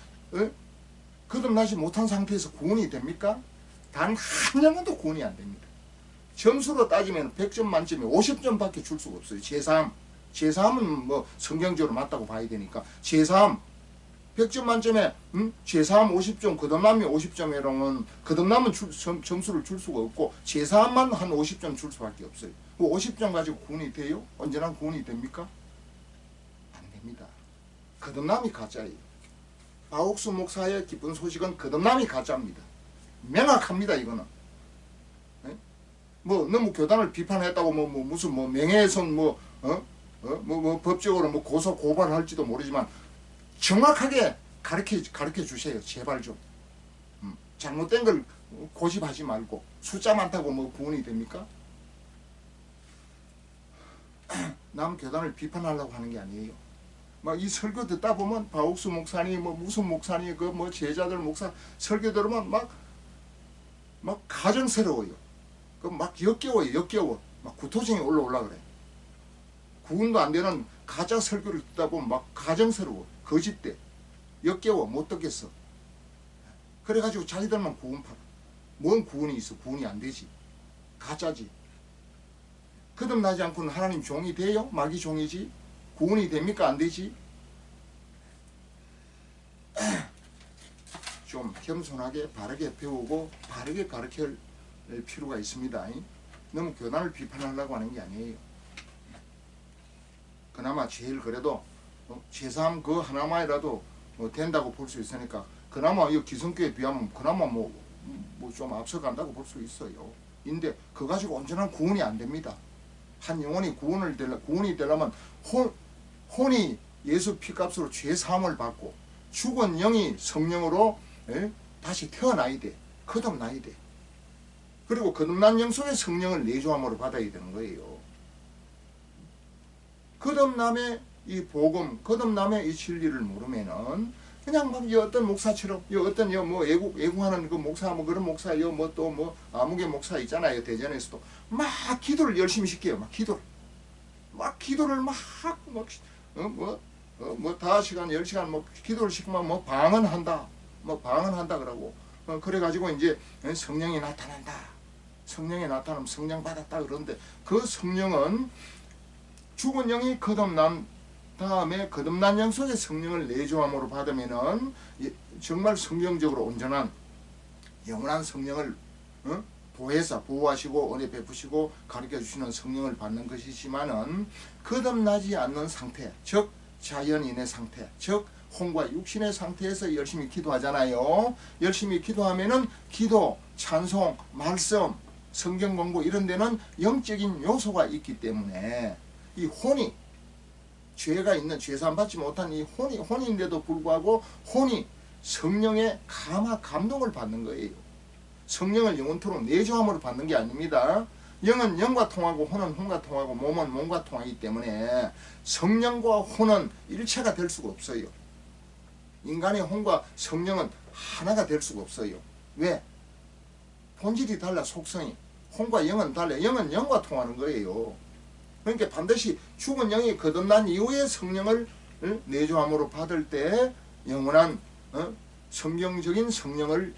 거듭나지 못한 상태에서 구원이 됩니까? 단 한 영혼도 구원이 안 됩니다. 점수로 따지면 100점 만점에 50점밖에 줄 수가 없어요. 제사함은 뭐 성경적으로 맞다고 봐야 되니까 제사함 100점 만점에 제사함 50점, 거듭남이 50점이라면 거듭남은 점수를 줄 수가 없고 제사함만 한 50점 줄 수밖에 없어요. 그 50점 가지고 구원이 돼요? 언제나 구원이 됩니까? 안 됩니다. 거듭남이 가짜예요. 박옥수 목사의 기쁜 소식은 거듭남이 가짜입니다. 명확합니다. 이거는 뭐 너무 교단을 비판했다고 무슨 명예훼손 법적으로 고소 고발할지도 모르지만 정확하게 가르쳐 주세요. 제발 좀 잘못된 걸 고집하지 말고 숫자 많다고 구원이 됩니까? 남 교단을 비판하려고 하는 게 아니에요. 막 이 설교 듣다 보면 박옥수 목사님 무슨 목사님 제자들 목사 설교 들으면 막 가정스러워요. 막 역겨워. 막 구토증이 올라 그래. 구원도 안 되는 가짜 설교를 듣다 보면 막 가정스러워. 거짓돼. 역겨워 못 듣겠어. 그래가지고 자기들만 구원파라. 뭔 구원이 있어? 구원이 안 되지. 가짜지. 거듭나지 않고는 하나님 종이 돼요? 마귀 종이지. 구원이 됩니까? 안 되지. 좀 겸손하게 바르게 배우고 바르게 가르칠 필요가 있습니다. 너무 교단을 비판하려고 하는 게 아니에요. 그나마 제일 그래도 제3 그 하나만이라도 된다고 볼 수 있으니까 그나마 이 기성교에 비하면 그나마 뭐 좀 앞서간다고 볼 수 있어요. 근데 그거 가지고 온전한 구원이 안 됩니다. 한 영혼이 구원이 되려면 혼이 예수 피값으로 죄 사함을 받고 죽은 영이 성령으로 다시 태어나야 돼. 거듭나야 돼. 그리고 거듭난 영 속에 성령을 내주함으로 받아야 되는 거예요. 거듭남의 이 복음, 거듭남의 이 진리를 모르면은 그냥 막 어떤 목사처럼 어떤 뭐 애국하는 그 목사 뭐 그런 목사 뭐 또 뭐 아무개 목사 있잖아요. 대전에서도 막 기도를 열심히 시켜요. 막 기도를 막 5시간 10시간 뭐 기도를 시키면 뭐 방언한다 그러고 그래가지고 이제 성령이 나타난다. 성령이 나타나면 성령 받았다 그러는데 그 성령은 죽은 영이 거듭난 다음에 거듭난 영 속에 성령을 내주함으로 받으면은 정말 성경적으로 온전한 영원한 성령을 보호하시고 은혜 베푸시고 가르쳐 주시는 성령을 받는 것이지만은 거듭나지 않는 상태, 즉 자연인의 상태, 즉 혼과 육신의 상태에서 열심히 기도하잖아요. 열심히 기도하면은 기도, 찬송, 말씀, 성경 공부 이런 데는 영적인 요소가 있기 때문에 이 혼이 죄가 있는 죄사함 받지 못한 이 혼인데도 불구하고 혼이 성령의 감동을 받는 거예요. 성령을 영원토록 내주함으로 받는 게 아닙니다. 영은 영과 통하고 혼은 혼과 통하고 몸은 몸과 통하기 때문에 성령과 혼은 일체가 될 수가 없어요. 인간의 혼과 성령은 하나가 될 수가 없어요. 왜? 본질이 달라. 속성이. 혼과 영은 달라. 영은 영과 통하는 거예요. 그러니까 반드시 죽은 영이 거듭난 이후에 성령을 내주함으로 받을 때 영원한 성경적인 성령을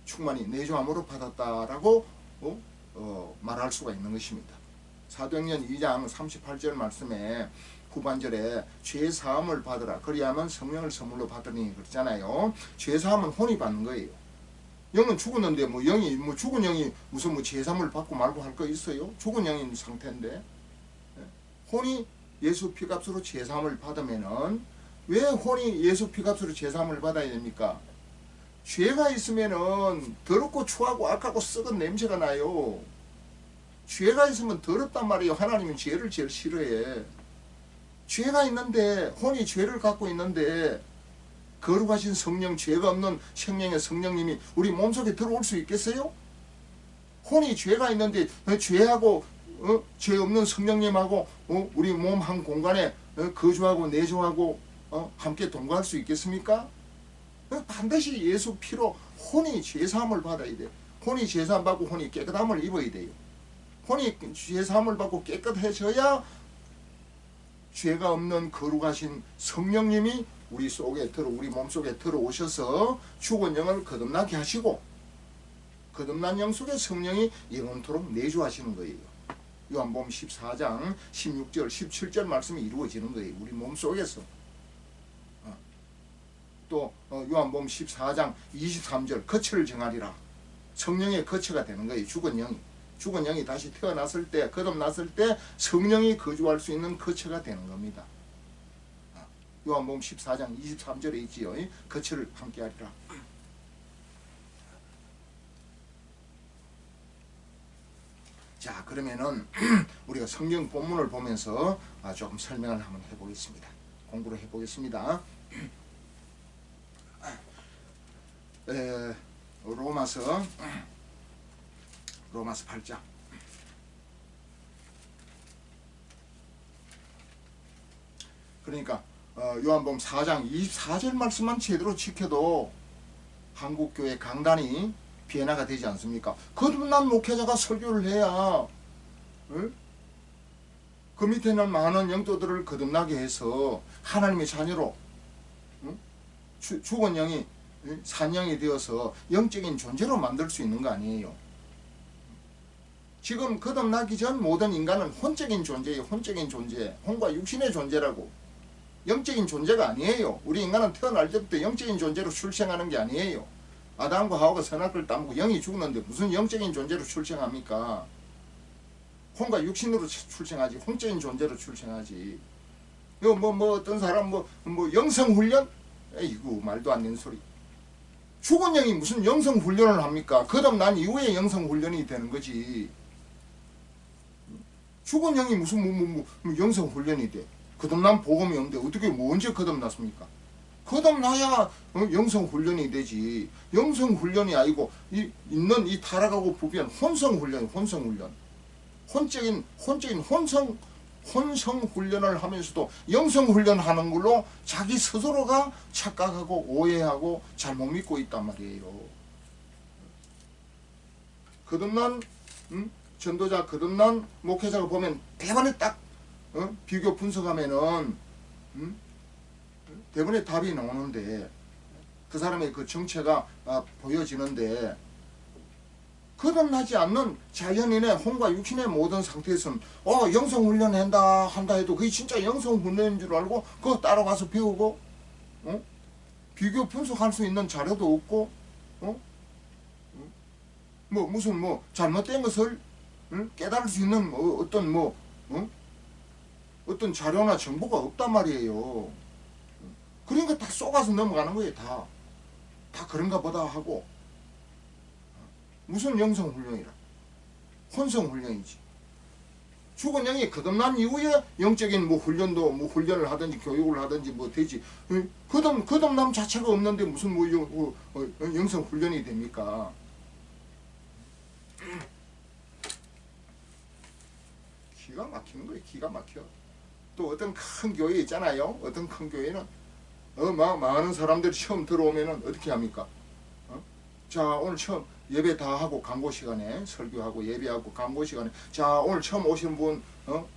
충만히 내주함으로 받았다라고 말할 수가 있는 것입니다. 사도행전 2장 38절 말씀에 후반절에 죄사함을 받으라 그리하면 성령을 선물로 받으니 그렇잖아요. 죄사함은 혼이 받는 거예요. 영은 죽었는데 뭐 영이 뭐 죽은 영이 무슨 뭐 죄사함을 받고 말고 할 거 있어요? 죽은 영인 상태인데 혼이 예수 피값으로 죄사함을 받으면은 왜 혼이 예수 피값으로 죄사함을 받아야 됩니까? 죄가 있으면은 더럽고 추하고 악하고 썩은 냄새가 나요. 죄가 있으면 더럽단 말이에요. 하나님은 죄를 제일 싫어해. 죄가 있는데 혼이 죄를 갖고 있는데 거룩하신 성령, 죄가 없는 생명의 성령님이 우리 몸속에 들어올 수 있겠어요? 혼이 죄가 있는데 죄하고 죄 없는 성령님하고 우리 몸 한 공간에 거주하고 내주하고 함께 동거할 수 있겠습니까? 반드시 예수 피로 혼이 죄사함을 받아야 돼요. 혼이 죄사함 받고 혼이 깨끗함을 입어야 돼요. 혼이 죄사함을 받고 깨끗해져야 죄가 없는 거룩하신 성령님이 우리 몸속에 들어오셔서 죽은 영을 거듭나게 하시고 거듭난 영 속에 성령이 영원토록 내주하시는 거예요. 요한복음 14장 16절 17절 말씀이 이루어지는 거예요. 우리 몸속에서. 또 요한복음 14장 23절 거처를 정하리라. 성령의 거처가 되는 거예요. 죽은 영이 다시 태어났을 때 거듭났을 때 성령이 거주할 수 있는 거처가 되는 겁니다. 요한복음 14장 23절에 있지요. 거처를 함께하리라. 자, 그러면은 우리가 성경 본문을 보면서 조금 설명을 한번 해보겠습니다. 공부를 해보겠습니다. 로마서 8장 그러니까 요한복음 4장 24절 말씀만 제대로 지켜도 한국교회 강단이 비엔나가 되지 않습니까? 거듭난 목회자가 설교를 해야 그 밑에는 많은 영도들을 거듭나게 해서 하나님의 자녀로 죽은 영이 산 영이 되어서 영적인 존재로 만들 수 있는 거 아니에요. 지금 거듭나기 전 모든 인간은 혼적인 존재예요. 혼적인 존재. 혼과 육신의 존재라고. 영적인 존재가 아니에요. 우리 인간은 태어날 때부터 영적인 존재로 출생하는 게 아니에요. 아담과 하와가 선악을 따먹고 영이 죽는데 무슨 영적인 존재로 출생합니까? 혼과 육신으로 출생하지. 혼적인 존재로 출생하지. 이거 뭐 어떤 사람 뭐 영성훈련? 에이구 말도 안 되는 소리. 죽은 영이 무슨 영성훈련을 합니까? 거듭난 이후에 영성훈련이 되는 거지. 죽은 영이 무슨 영성훈련이 돼. 거듭난 복음이 없는데 어떻게 언제 거듭났습니까? 거듭나야 영성훈련이 되지. 영성훈련이 아니고 있는 이 타락하고 부비한 혼성훈련. 혼적인 혼성훈련을 하면서도 영성훈련하는 걸로 자기 스스로가 착각하고 오해하고 잘못 믿고 있단 말이에요. 거듭난 전도자, 거듭난 목회자가 보면 대번에 딱 비교 분석하면은 대번에 답이 나오는데 그 사람의 그 정체가 보여지는데, 거듭나지 않는 자연인의 혼과 육신의 모든 상태에서는 영성훈련 한다 해도 그게 진짜 영성훈련인 줄 알고 그거 따라가서 배우고 비교 분석할 수 있는 자료도 없고 무슨 잘못된 것을 깨달을 수 있는 어떤 자료나 정보가 없단 말이에요. 그러니까 다 쏘가서 넘어가는 거예요. 다 그런가 보다 하고. 무슨 영성훈련이라. 혼성훈련이지. 죽은 영이 거듭난 이후에 영적인 훈련을 하든지 교육을 하든지 되지. 거듭남 자체가 없는데 무슨 영성훈련이 됩니까? 기가 막히는 거예요. 기가 막혀. 또 어떤 큰 교회 있잖아요. 어떤 큰 교회는 많은 사람들이 처음 들어오면은 어떻게 합니까? 자, 오늘 처음 예배 다 하고 강고 시간에 설교하고 예배하고 강고 시간에 자, 오늘 처음 오신 분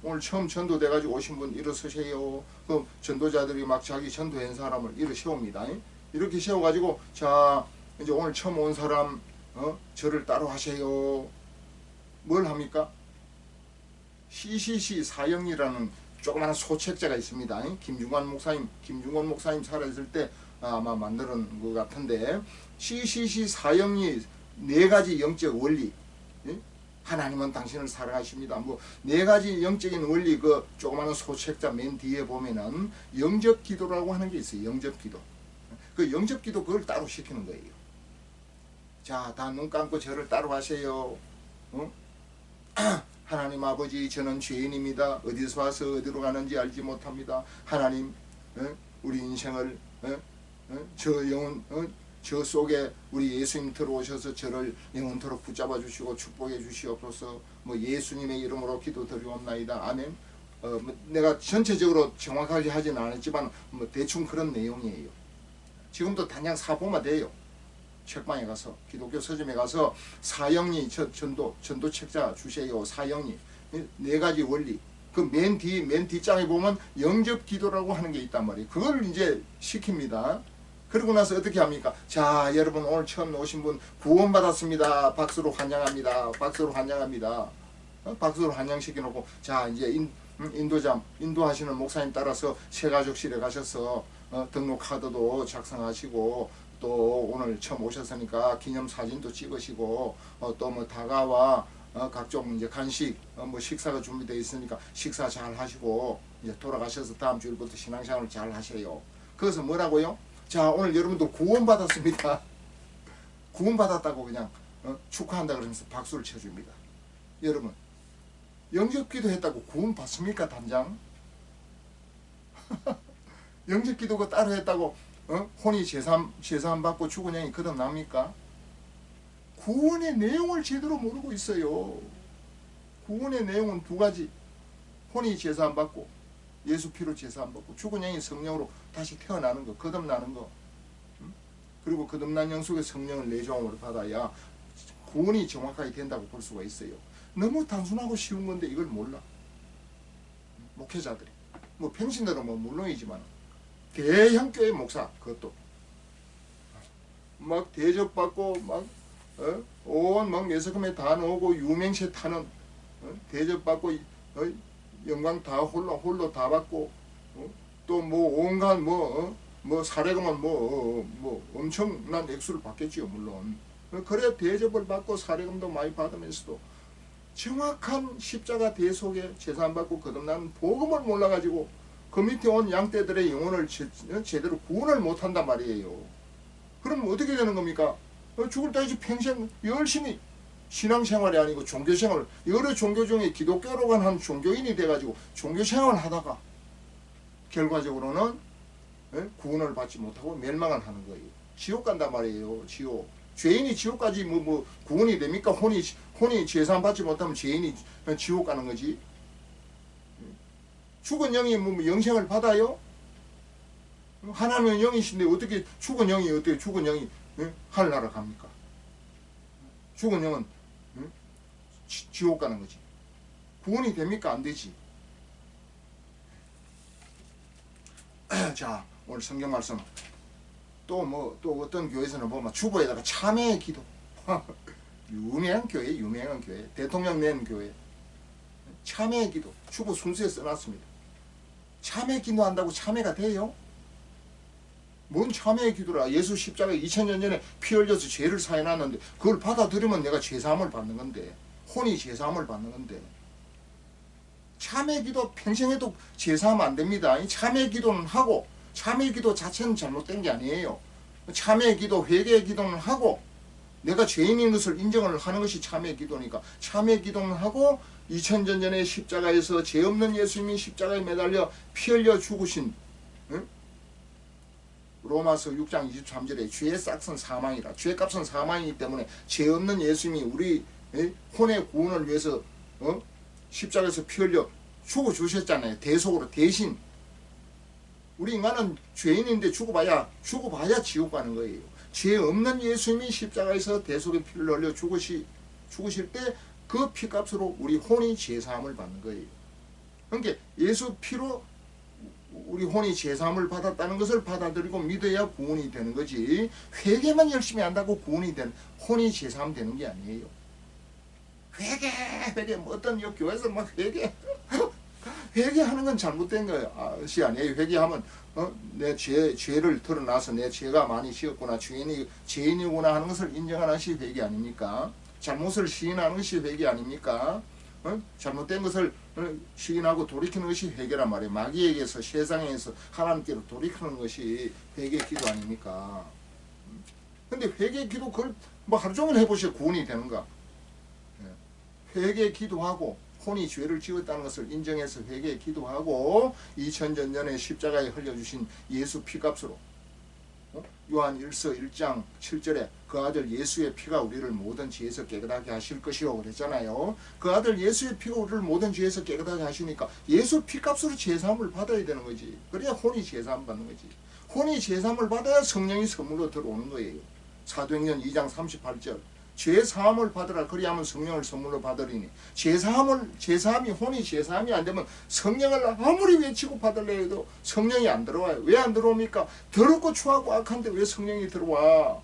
오늘 처음 전도돼 가지고 오신 분 일어서세요. 그럼 전도자들이 막 자기 전도한 사람을 일어 세웁니다. 이렇게 세워 가지고 자, 이제 오늘 처음 온 사람 저를 따로 하세요. 뭘 합니까? CCC 사형이라는 조그마한 소책자가 있습니다. 김중권 목사님 살아있을 때 아마 만드는 것 같은데, CCC 사형이 4가지 영적 원리, 하나님은 당신을 사랑하십니다. 4가지 영적인 원리, 그 조그마한 소책자 맨 뒤에 보면은 영접 기도라고 하는 게 있어요. 영접 기도. 그 영접 기도 그걸 따로 시키는 거예요. 자, 다 눈 감고 저를 따로 하세요. 하나님 아버지, 저는 죄인입니다. 어디서 와서 어디로 가는지 알지 못합니다. 하나님, 우리 인생을 저 속에 우리 예수님 들어오셔서 저를 영원토록 붙잡아 주시고 축복해 주시옵소서. 예수님의 이름으로 기도드리옵나이다. 아멘. 내가 전체적으로 정확하게 하진 않았지만 대충 그런 내용이에요. 지금도 단양 사보면 돼요. 책방에 가서, 기독교 서점에 가서 사형리 전도 책자 주세요. 사형리 4가지 원리. 그 맨 뒷장에 보면 영접 기도라고 하는 게 있단 말이에요. 그걸 이제 시킵니다. 그러고 나서 어떻게 합니까? 자, 여러분 오늘 처음 오신 분 구원받았습니다. 박수로 환영합니다. 박수로 환영합니다. 박수로 환영시켜 놓고, 자, 이제 인도하시는 목사님 따라서 새가족실에 가셔서 등록 카드도 작성하시고, 또 오늘 처음 오셨으니까 기념사진도 찍으시고, 또 다가와 각종 이제 간식, 식사가 준비되어 있으니까 식사 잘 하시고, 이제 돌아가셔서 다음 주일부터 신앙생활을 잘 하세요. 그래서 뭐라고요? 자, 오늘 여러분들 구원받았습니다. 구원받았다고 그냥 축하한다 그러면서 박수를 쳐줍니다. 여러분, 영접기도 했다고 구원받습니까, 단장? 영접기도가 따로 했다고 혼이 제사함 받고 죽은 영이 거듭납니까? 구원의 내용을 제대로 모르고 있어요. 구원의 내용은 2가지. 혼이 제사함 받고 예수 피로 제사함 받고 죽은 영이 성령으로 다시 태어나는 거, 거듭나는 거. 그리고 거듭난 영 속에 성령을 내조함으로 받아야 구원이 정확하게 된다고 볼 수가 있어요. 너무 단순하고 쉬운 건데 이걸 몰라. 목회자들이. 평신들은 물론이지만 대형교회 목사, 그것도 막 대접받고 막 온 막 매스컴에 다 나오고 유명세 타는 대접받고 영광 다 홀로 다 받고 또 뭐 온갖 뭐 사례금은 뭐 엄청난 액수를 받겠지요 물론. 그래 대접을 받고 사례금도 많이 받으면서도 정확한 십자가 대속에 제사안받고 거듭나는 복음을 몰라가지고 그 밑에 온 양떼들의 영혼을 제대로 구원을 못한단 말이에요. 그럼 어떻게 되는 겁니까? 죽을 때까지 평생 열심히 신앙생활이 아니고 종교생활, 여러 종교 중에 기독교로만 한 종교인이 돼가지고 종교생활을 하다가 결과적으로는 구원을 받지 못하고 멸망을 하는 거예요. 지옥 간단 말이에요. 지옥. 죄인이 지옥까지 뭐 구원이 됩니까? 혼이 제사안 받지 못하면 죄인이 지옥 가는 거지. 죽은 영이 뭐 영생을 받아요? 하나님은 영이신데 어떻게 죽은 영이 하늘나라 갑니까? 죽은 영은 지옥 가는 거지. 구원이 됩니까? 안 되지. 자, 오늘 성경 말씀 또 어떤 교회에서는 보면 주보에다가 참회의 기도 유명한 교회 대통령 낸 교회 참회의 기도 주보 순서에 써놨습니다. 참회 기도한다고 참회가 돼요? 뭔 참회의 기도라. 예수 십자가에 2000년 전에 피 흘려서 죄를 사해놨는데 그걸 받아들이면 내가 죄사함을 받는 건데 혼이 죄사함을 받는 건데 참회 기도 평생에도 죄사하면 안 됩니다. 참회 기도는 하고 참회 기도 자체는 잘못된 게 아니에요. 참회 기도, 회개 기도는 하고 내가 죄인인 것을 인정을 하는 것이 참회 기도니까 참회 기도는 하고 2000년 전에 십자가에서 죄 없는 예수님이 십자가에 매달려 피 흘려 죽으신 로마서 6장 23절에 죄의 싹은 사망이라. 죄의 값은 사망이기 때문에 죄 없는 예수님이 우리 혼의 구원을 위해서 십자가에서 피 흘려 죽어주셨잖아요. 대속으로 대신. 우리 인간은 죄인인데 죽어봐야 지옥 가는 거예요. 죄 없는 예수님이 십자가에서 대속의 피를 흘려 죽으실 때 그 피값으로 우리 혼이 죄사함을 받는 거예요. 그러니까 예수 피로 우리 혼이 죄사함을 받았다는 것을 받아들이고 믿어야 구원이 되는 거지. 회개만 열심히 한다고 구원이 되는, 혼이 죄사함 되는 게 아니에요. 회개 뭐 어떤 교회에서 막 회개하는 건 잘못된 것이 아니에요. 회개하면 내 죄를 드러나서 내 죄가 많이 지었구나, 죄인이구나 하는 것을 인정하는 것이 회개 아닙니까? 잘못을 시인하는 것이 회개 아닙니까? 잘못된 것을 시인하고 돌이키는 것이 회개란 말이에요. 마귀에게서 세상에서 하나님께로 돌이키는 것이 회개 기도 아닙니까? 근데 회개 기도 그걸 뭐 하루 종일 해보셔 구원이 되는가? 회개 기도하고 혼이 죄를 지었다는 것을 인정해서 회개 기도하고 2000년 전에 십자가에 흘려주신 예수 피값으로 요한 1서 1장 7절에 그 아들 예수의 피가 우리를 모든 죄에서 깨끗하게 하실 것이요 그랬잖아요. 그 아들 예수의 피가 우리를 모든 죄에서 깨끗하게 하시니까 예수 피값으로 제사함을 받아야 되는 거지. 그래야 혼이 제사함 받는 거지. 혼이 제사함을 받아야 성령이 선물로 들어오는 거예요. 사도행전 2장 38절 죄사함을 받으라 그리하면 성령을 선물로 받으리니 제사함이 혼이 제사함이 안 되면 성령을 아무리 외치고 받으려 해도 성령이 안 들어와요. 왜 안 들어옵니까? 더럽고 추하고 악한데 왜 성령이 들어와?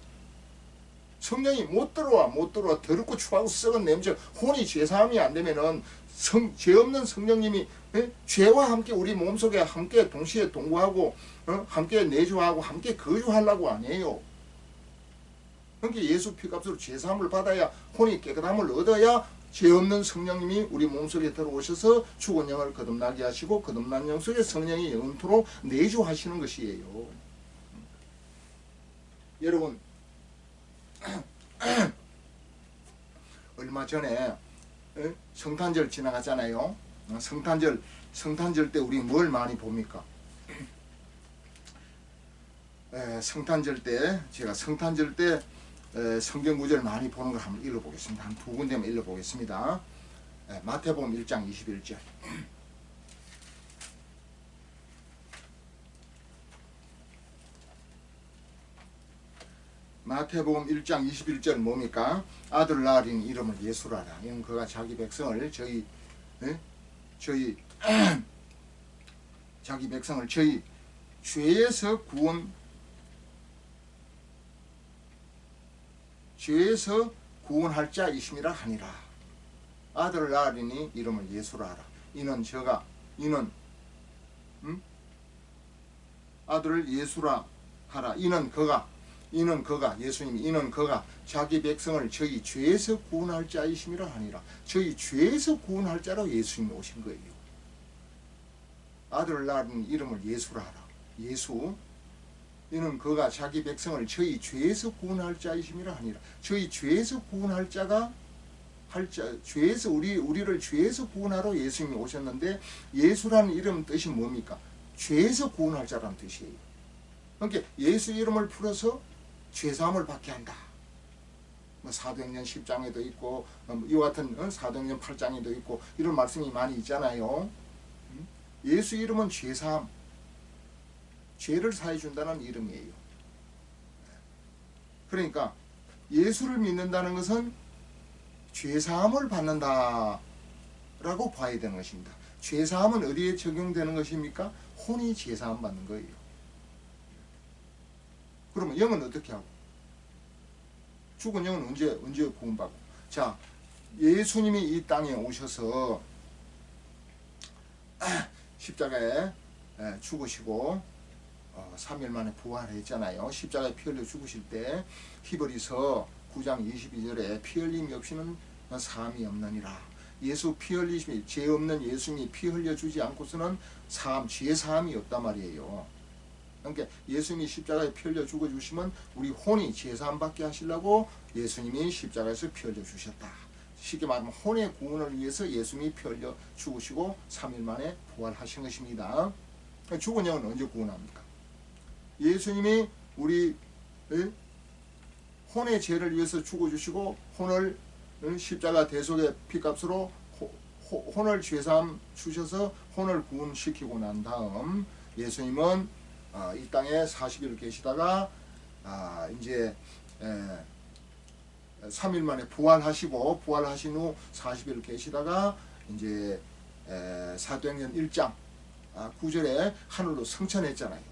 성령이 못 들어와. 더럽고 추하고 썩은 냄새. 혼이 제사함이 안 되면은 죄 없는 성령님이 죄와 함께 우리 몸속에 함께 동시에 동거하고 함께 내주하고 함께 거주하려고 아니에요. 그러니까 예수 피값으로 제사함을 받아야 혼이 깨끗함을 얻어야 죄 없는 성령님이 우리 몸속에 들어오셔서 죽은 영을 거듭나게 하시고 거듭난 영 속에 성령이 영원토록 내주하시는 것이에요. 여러분 얼마 전에 성탄절 지나갔잖아요. 성탄절 때 우리 뭘 많이 봅니까? 성탄절 때 제가 성탄절 때 성경 구절 많이 보는 걸 한번 읽어보겠습니다. 한 두 군데만 읽어보겠습니다. 마태복음 1장 21절. 마태복음 1장 21절 뭡니까? 아들 낳으리니 이름을 예수라라. 이는 그가 자기 백성을 자기 백성을 저희 죄에서 죄에서 구원할 자이심이라 하니라. 아들을 낳으리니 이름을 예수라 하라. 이는 아들을 예수라 하라. 이는 그가 예수님이 이는 그가 자기 백성을 저희 죄에서 구원할 자이심이라 하니라. 저희 죄에서 구원할 자로 예수님이 오신 거예요. 아들을 낳은 이름을 예수라 하라. 예수. 이는 그가 자기 백성을 저희 죄에서 구원할 자이심이라 하니라. 저희 죄에서 구원할 자가 죄에서 우리를 죄에서 구원하러 예수님이 오셨는데, 예수라는 이름 뜻이 뭡니까? 죄에서 구원할 자라는 뜻이에요. 그러니까 예수 이름을 풀어서 죄사함을 받게 한다. 사도행전 10장에도 있고 이와 같은 사도행전 8장에도 있고 이런 말씀이 많이 있잖아요. 예수 이름은 죄사함, 죄를 사해 준다는 이름이에요. 그러니까 예수를 믿는다는 것은 죄사함을 받는다 라고 봐야 되는 것입니다. 죄사함은 어디에 적용되는 것입니까? 혼이 죄사함 받는 거예요. 그러면 영은 어떻게 하고? 죽은 영은 언제 구원받고? 자, 예수님이 이 땅에 오셔서 십자가에 죽으시고 3일 만에 부활했잖아요. 십자가에 피 흘려 죽으실 때 히브리서 9장 22절에 피 흘림이 없이는 사함이 없느니라. 예수 피 흘리심이, 죄 없는 예수님이 피 흘려주지 않고서는 죄 사함이 없단 말이에요. 그러니까 예수님이 십자가에 피 흘려 죽어주시면 우리 혼이 죄사함 받게 하시려고 예수님이 십자가에서 피 흘려 주셨다. 쉽게 말하면 혼의 구원을 위해서 예수님이 피 흘려 죽으시고 3일 만에 부활하신 것입니다. 죽은 영은 언제 구원합니까? 예수님이 우리 혼의 죄를 위해서 죽어주시고 혼을 십자가 대속의 피값으로 혼을 죄사함 주셔서 혼을 구원시키고 난 다음 예수님은 이 땅에 40일 계시다가 이제 3일 만에 부활하신 후 40일 계시다가 이제 사도행전 1장 9절에 하늘로 승천했잖아요.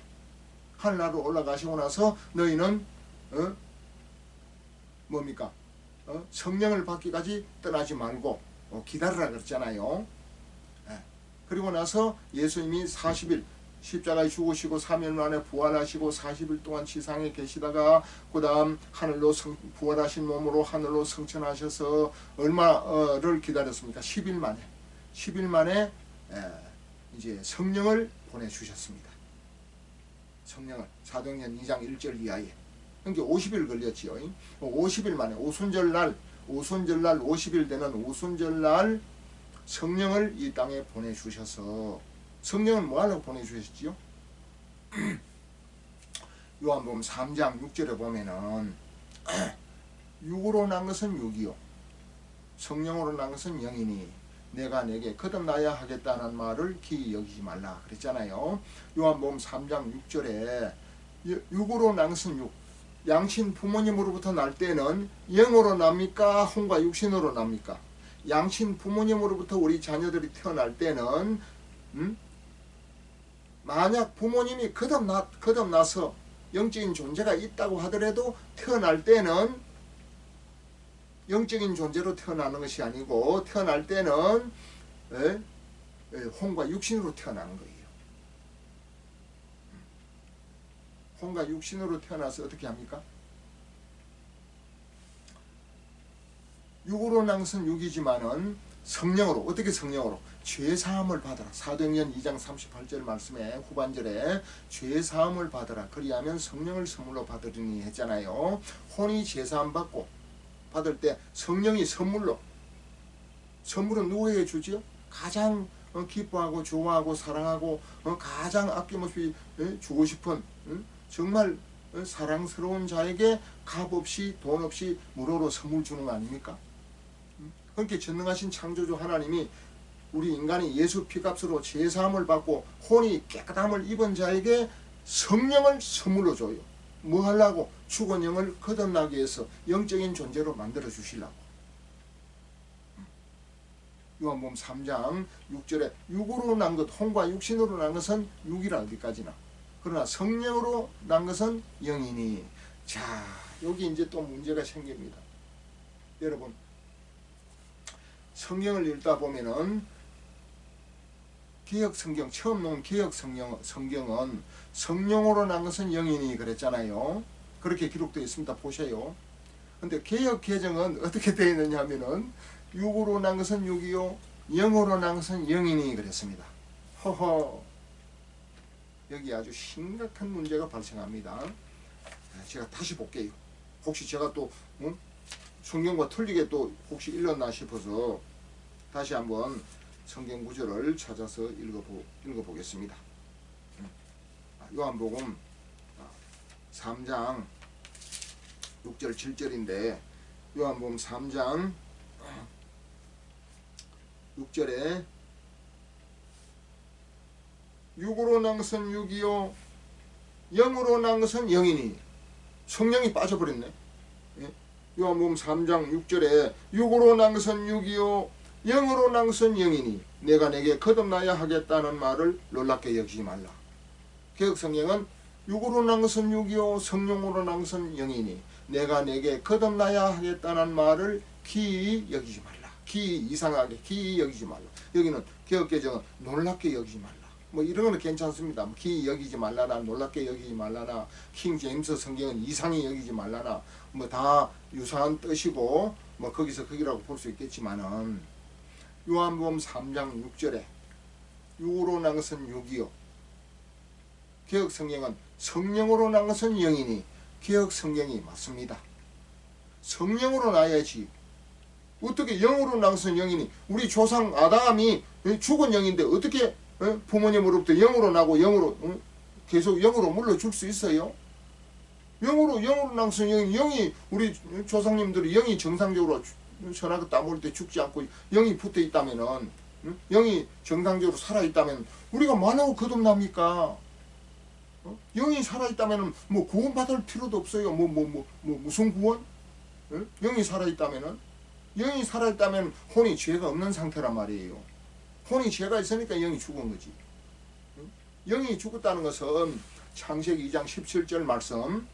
하늘나라로 올라가시고 나서 너희는 뭡니까? 성령을 받기까지 떠나지 말고 기다리라 그랬잖아요. 그리고 나서 예수님이 40일 십자가에 죽으시고 3일 만에 부활하시고 40일 동안 지상에 계시다가 그 다음 하늘로 부활하신 몸으로 하늘로 승천하셔서 얼마를 기다렸습니까? 10일 만에 이제 성령을 보내주셨습니다. 성령을 사도행전 2장 1절 이하에. 그러니까 50일 걸렸지요. 50일 만에 오순절날 50일 되는 오순절날 성령을 이 땅에 보내주셔서, 성령은 뭐하려고 보내주셨지요? 요한복음 3장 6절에 보면은 육으로 난 것은 육이요 성령으로 난 것은 영이니 내가 내게 거듭나야 하겠다는 말을 기이 여기지 말라 그랬잖아요. 요한복음 3장 6절에 육으로 난 것은 육, 양친 부모님으로부터 날 때는 영으로 납니까? 혼과 육신으로 납니까? 양친 부모님으로부터 우리 자녀들이 태어날 때는 만약 부모님이 거듭나서 영적인 존재가 있다고 하더라도 태어날 때는 영적인 존재로 태어나는 것이 아니고 태어날 때는 혼과 육신으로 태어나는 거예요. 혼과 육신으로 태어나서 어떻게 합니까? 육으로 난 것은 육이지만은 성령으로, 어떻게 성령으로? 죄사함을 받아라. 사도행전 2장 38절 말씀에 후반절에 죄사함을 받아라. 그리하면 성령을 선물로 받으리니 했잖아요. 혼이 죄사함 받을 때 성령이 선물은 누구에게 주지요? 가장 기뻐하고 좋아하고 사랑하고 가장 아낌없이 주고 싶은 정말 사랑스러운 자에게 값 없이 돈 없이 무료로 선물 주는 거 아닙니까? 그렇게 전능하신 창조주 하나님이 우리 인간이 예수 피값으로 죄사함을 받고 혼이 깨끗함을 입은 자에게 성령을 선물로 줘요. 뭐 하려고? 죽은 영을 거듭나기 위해서 영적인 존재로 만들어 주시려고. 요한복음 3장 6절에 육으로 난 것, 혼과 육신으로 난 것은 육이라 어디까지나. 그러나 성령으로 난 것은 영이니. 자, 여기 이제 또 문제가 생깁니다. 여러분, 성경을 읽다 보면은 개혁 성경, 처음 놓은 개혁 성경은 성령으로 난 것은 영이니 그랬잖아요. 그렇게 기록되어 있습니다. 보세요. 근데 개혁 개정은 어떻게 되어 있느냐 하면은 육으로 난 것은 육이요, 영으로 난 것은 영이니 그랬습니다. 허허, 여기 아주 심각한 문제가 발생합니다. 제가 다시 볼게요. 혹시 제가 또 성경과 틀리게 또 혹시 읽었나 싶어서 다시 한번 성경 구절을 찾아서 읽어보겠습니다. 요한복음 3장 6절 7절인데 요한복음 3장 6절에 육으로 난 것은 육이요 영으로 난 것은 영이니, 성령이 빠져버렸네. 요한복음 3장 6절에 육으로 난 것은 육이요 영으로 난 것은 영이니 내가 내게 거듭나야 하겠다는 말을 놀랍게 여기지 말라. 개혁성경은 육으로 난 것은 육이요 성령으로 난 것은 영이니 내가 내게 거듭나야 하겠다는 말을 기이 여기지 말라. 기이 이상하게 기이 여기지 말라. 여기는 개혁개정은 놀랍게 여기지 말라. 뭐 이런 거는 괜찮습니다. 기이 여기지 말라나 놀랍게 여기지 말라나 킹 제임스 성경은 이상히 여기지 말라나 뭐 다 유사한 뜻이고 뭐 거기서 거기라고 볼 수 있겠지만은 요한복음 3장 6절에 육으로 난 것은 육이요 개혁성경은 성령으로 난 것은 영이니 개혁성경이 맞습니다. 성령으로 나야지 어떻게 영으로 난 것은 영이니, 우리 조상 아담이 죽은 영인데 어떻게 부모님으로부터 영으로 나고 영으로 계속 영으로 물러줄 수 있어요? 영으로 난 것은 영이 우리 조상님들이 영이 정상적으로 선하고 땀 흘릴 때 죽지 않고 영이 붙어 있다면은 영이 정상적으로 살아 있다면 우리가 뭐하고 거듭납니까? 영이 살아 있다면은 뭐 구원 받을 필요도 없어요. 무슨 구원? 영이 살아 있다면은 영이 살아 있다면 혼이 죄가 없는 상태란 말이에요. 혼이 죄가 있으니까 영이 죽은 거지. 영이 죽었다는 것은 창세기 2장 17절 말씀,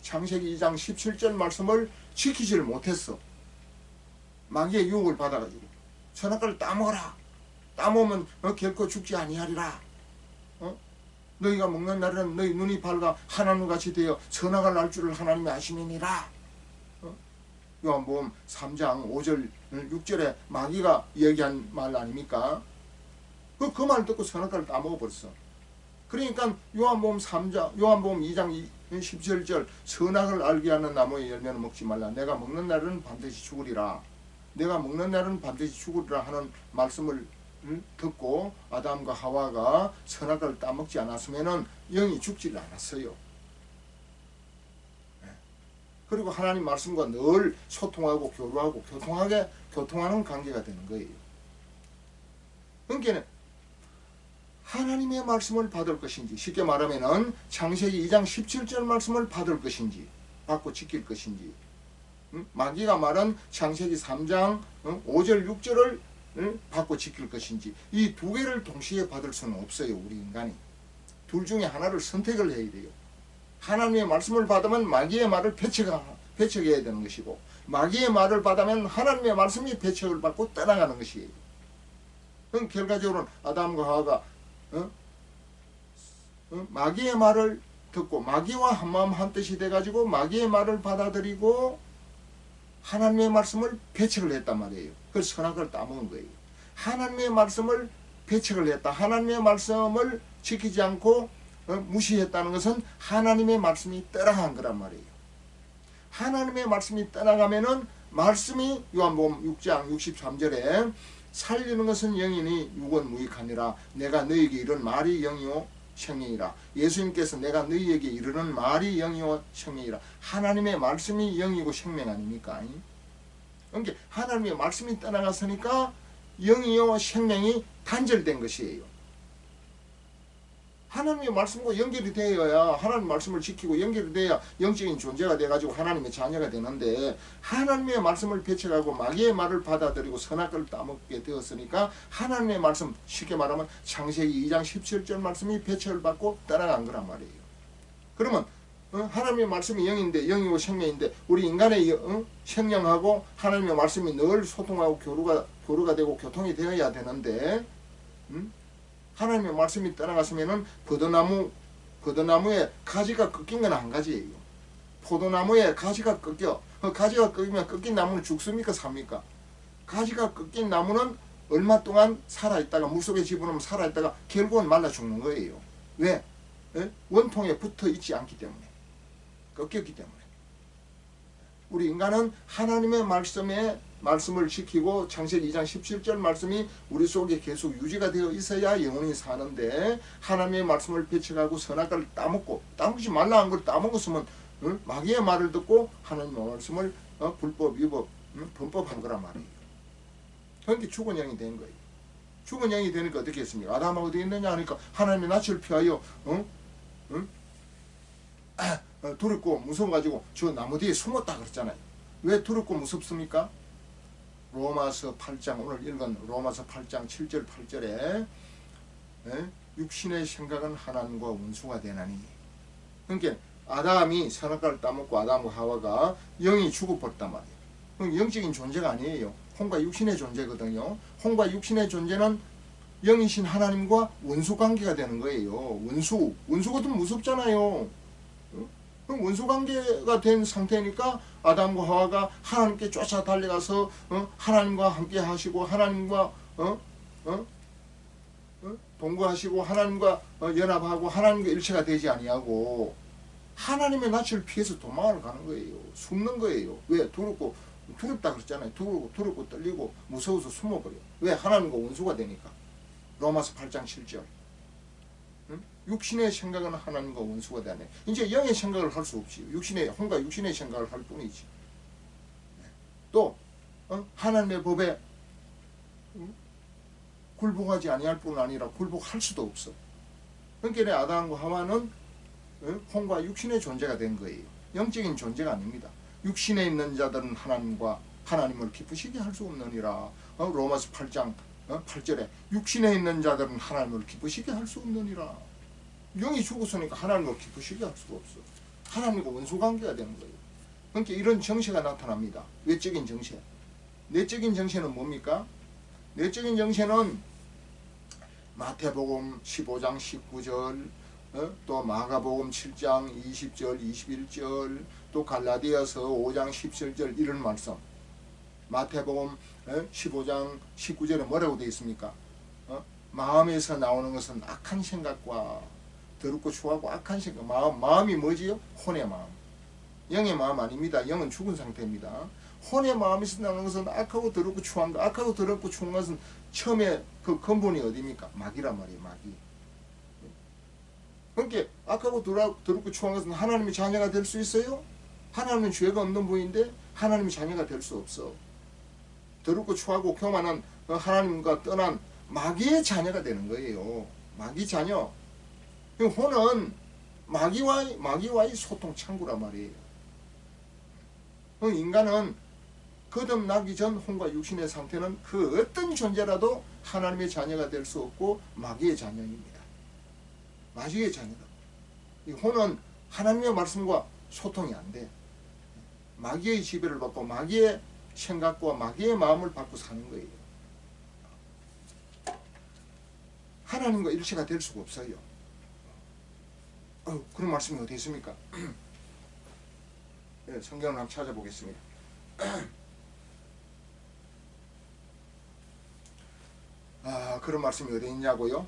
창세기 2장 17절 말씀을 지키지를 못했어. 마귀의 유혹을 받아가지고 선악과를 따먹어라. 따먹으면 결코 죽지 아니하리라. 너희가 먹는 날에는 너희 눈이 밝아 하나님같이 되어 선악을 알 줄을 하나님이 아심이니라. 요한복음 3장 5절 6절에 마귀가 얘기한 말 아닙니까? 그 말 듣고 선악과를 따먹어버렸어. 그러니까 요한복음 2장 17절 선악을 알게 하는 나무의 열매는 먹지 말라. 내가 먹는 날은 반드시 죽으리라. 내가 먹는 날은 반드시 죽으리라 하는 말씀을 듣고 아담과 하와가 선악과를 따먹지 않았으면 영이 죽지를 않았어요. 그리고 하나님 말씀과 늘 소통하고 교류하고 교통하는 관계가 되는 거예요. 그러니까 하나님의 말씀을 받을 것인지, 쉽게 말하면 창세기 2장 17절 말씀을 받을 것인지 받고 지킬 것인지, 마귀가 말한 창세기 3장 5절 6절을 받고 지킬 것인지, 이 두 개를 동시에 받을 수는 없어요. 우리 인간이 둘 중에 하나를 선택을 해야 돼요. 하나님의 말씀을 받으면 마귀의 말을 배척해야 되는 것이고, 마귀의 말을 받으면 하나님의 말씀이 배척을 받고 떠나가는 것이에요. 그럼 결과적으로는 아담과 하와가 마귀의 말을 듣고 마귀와 한마음 한뜻이 돼가지고 마귀의 말을 받아들이고 하나님의 말씀을 배척을 했단 말이에요. 그래서 선악을 따먹은 거예요. 하나님의 말씀을 배척을 했다. 하나님의 말씀을 지키지 않고 무시했다는 것은 하나님의 말씀이 떠나간 거란 말이에요. 하나님의 말씀이 떠나가면은 말씀이 요한복음 6장 63절에 살리는 것은 영이니 육은 무익하니라. 내가 너희에게 이른 말이 영이요 생명이라. 예수님께서 내가 너희에게 이르는 말이 영이요 생명이라. 하나님의 말씀이 영이고 생명 아닙니까? 그러니까 하나님의 말씀이 떠나갔으니까 영이요 생명이 단절된 것이에요. 하나님의 말씀과 연결이 되어야 하나님의 말씀을 지키고 연결이 돼야 영적인 존재가 돼가지고 하나님의 자녀가 되는데, 하나님의 말씀을 배척하고 마귀의 말을 받아들이고 선악과를 따먹게 되었으니까 하나님의 말씀, 쉽게 말하면 창세기 2장 17절 말씀이 배척을 받고 떠나간 거란 말이에요. 그러면 하나님의 말씀이 영인데 영이고 생명인데 우리 인간의 생명하고 하나님의 말씀이 늘 소통하고 교류가 되고 교통이 되어야 되는데 하나님의 말씀이 떠나갔으면은 버드나무에 가지가 꺾인 건 한 가지예요. 포도나무에 가지가 꺾여. 가지가 꺾이면 꺾인 나무는 죽습니까 삽니까? 가지가 꺾인 나무는 얼마 동안 살아있다가 물속에 집어넣으면 살아있다가 결국은 말라 죽는 거예요. 왜? 원통에 붙어 있지 않기 때문에. 꺾였기 때문에. 우리 인간은 하나님의 말씀을 지키고 창세기 2장 17절 말씀이 우리 속에 계속 유지가 되어 있어야 영원히 사는데 하나님의 말씀을 배척하고 선악과를 따먹지 말라 한 걸 따먹었으면 마귀의 말을 듣고 하나님의 말씀을 불법, 위법, 범법한 거란 말이에요. 그러니까 죽은 영이 된 거예요. 죽은 영이 되니까 어떻게 했습니까? 아담하고 어디 있느냐 하니까 하나님의 낯을 피하여 두렵고 무서워가지고 저 나무 뒤에 숨었다 그랬잖아요. 왜 두렵고 무섭습니까? 로마서 8장 오늘 읽은 로마서 8장 7절 8절에 육신의 생각은 하나님과 원수가 되나니. 그러니까 아담이 선악과를 따먹고 아담과 하와가 영이 죽어버렸단 말이에요. 그럼 영적인 존재가 아니에요. 혼과 육신의 존재거든요. 혼과 육신의 존재는 영이신 하나님과 원수 관계가 되는 거예요. 원수가 좀 무섭잖아요. 그럼 원수 관계가 된 상태니까 아담과 하와가 하나님께 쫓아 달려가서 하나님과 함께 하시고 하나님과 동거하시고 하나님과 연합하고 하나님과 일체가 되지 아니하고 하나님의 낯을 피해서 도망을 가는 거예요. 숨는 거예요. 왜? 두렵다 그랬잖아요. 두렵고 떨리고 무서워서 숨어버려. 왜? 하나님과 원수가 되니까. 로마서 8장 7절. 육신의 생각은 하나님과 원수가 되네. 이제 영의 생각을 할 수 없지. 혼과 육신의 생각을 할 뿐이지. 또 하나님의 법에 굴복하지 아니할 뿐 아니라 굴복할 수도 없어. 그러니까 아담과 하와는 혼과 육신의 존재가 된 거예요. 영적인 존재가 아닙니다. 육신에 있는 자들은 하나님을 기쁘시게 할 수 없느니라. 로마서 8장 8절에 육신에 있는 자들은 하나님을 기쁘시게 할 수 없느니라. 영이 죽었으니까 하나님을 기쁘시게 할 수가 없어. 하나님과 원수관계가 되는 거예요. 그러니까 이런 정체가 나타납니다. 외적인 정체. 내적인 정체는 뭡니까? 내적인 정체는 마태복음 15장 19절 또 마가복음 7장 20절 21절 또 갈라디아서 5장 17절 이런 말씀. 마태복음 15장 19절에 뭐라고 되어 있습니까? 마음에서 나오는 것은 악한 생각과 더럽고 추하고 악한 생각. 마음이 뭐지요? 혼의 마음. 영의 마음 아닙니다. 영은 죽은 상태입니다. 혼의 마음에서 나오는 것은 악하고 더럽고 추한 것. 악하고 더럽고 추한 것은 처음에 그 근본이 어디입니까? 마귀란 말이에요. 마귀. 그러니까 악하고 더럽고 추한 것은 하나님의 자녀가 될 수 있어요? 하나님은 죄가 없는 분인데 하나님의 자녀가 될 수 없어. 더럽고 추하고 교만한 하나님과 떠난 마귀의 자녀가 되는 거예요. 마귀 자녀. 혼은 마귀와의 소통 창구란 말이에요. 인간은 거듭나기 전 혼과 육신의 상태는 그 어떤 존재라도 하나님의 자녀가 될 수 없고 마귀의 자녀입니다. 마귀의 자녀다. 이 혼은 하나님의 말씀과 소통이 안 돼. 마귀의 지배를 받고 마귀의 생각과 마귀의 마음을 받고 사는 거예요. 하나님과 일체가 될 수가 없어요. 그런 말씀이 어디 있습니까? 네, 성경을 한번 찾아보겠습니다. 그런 말씀이 어디 있냐고요?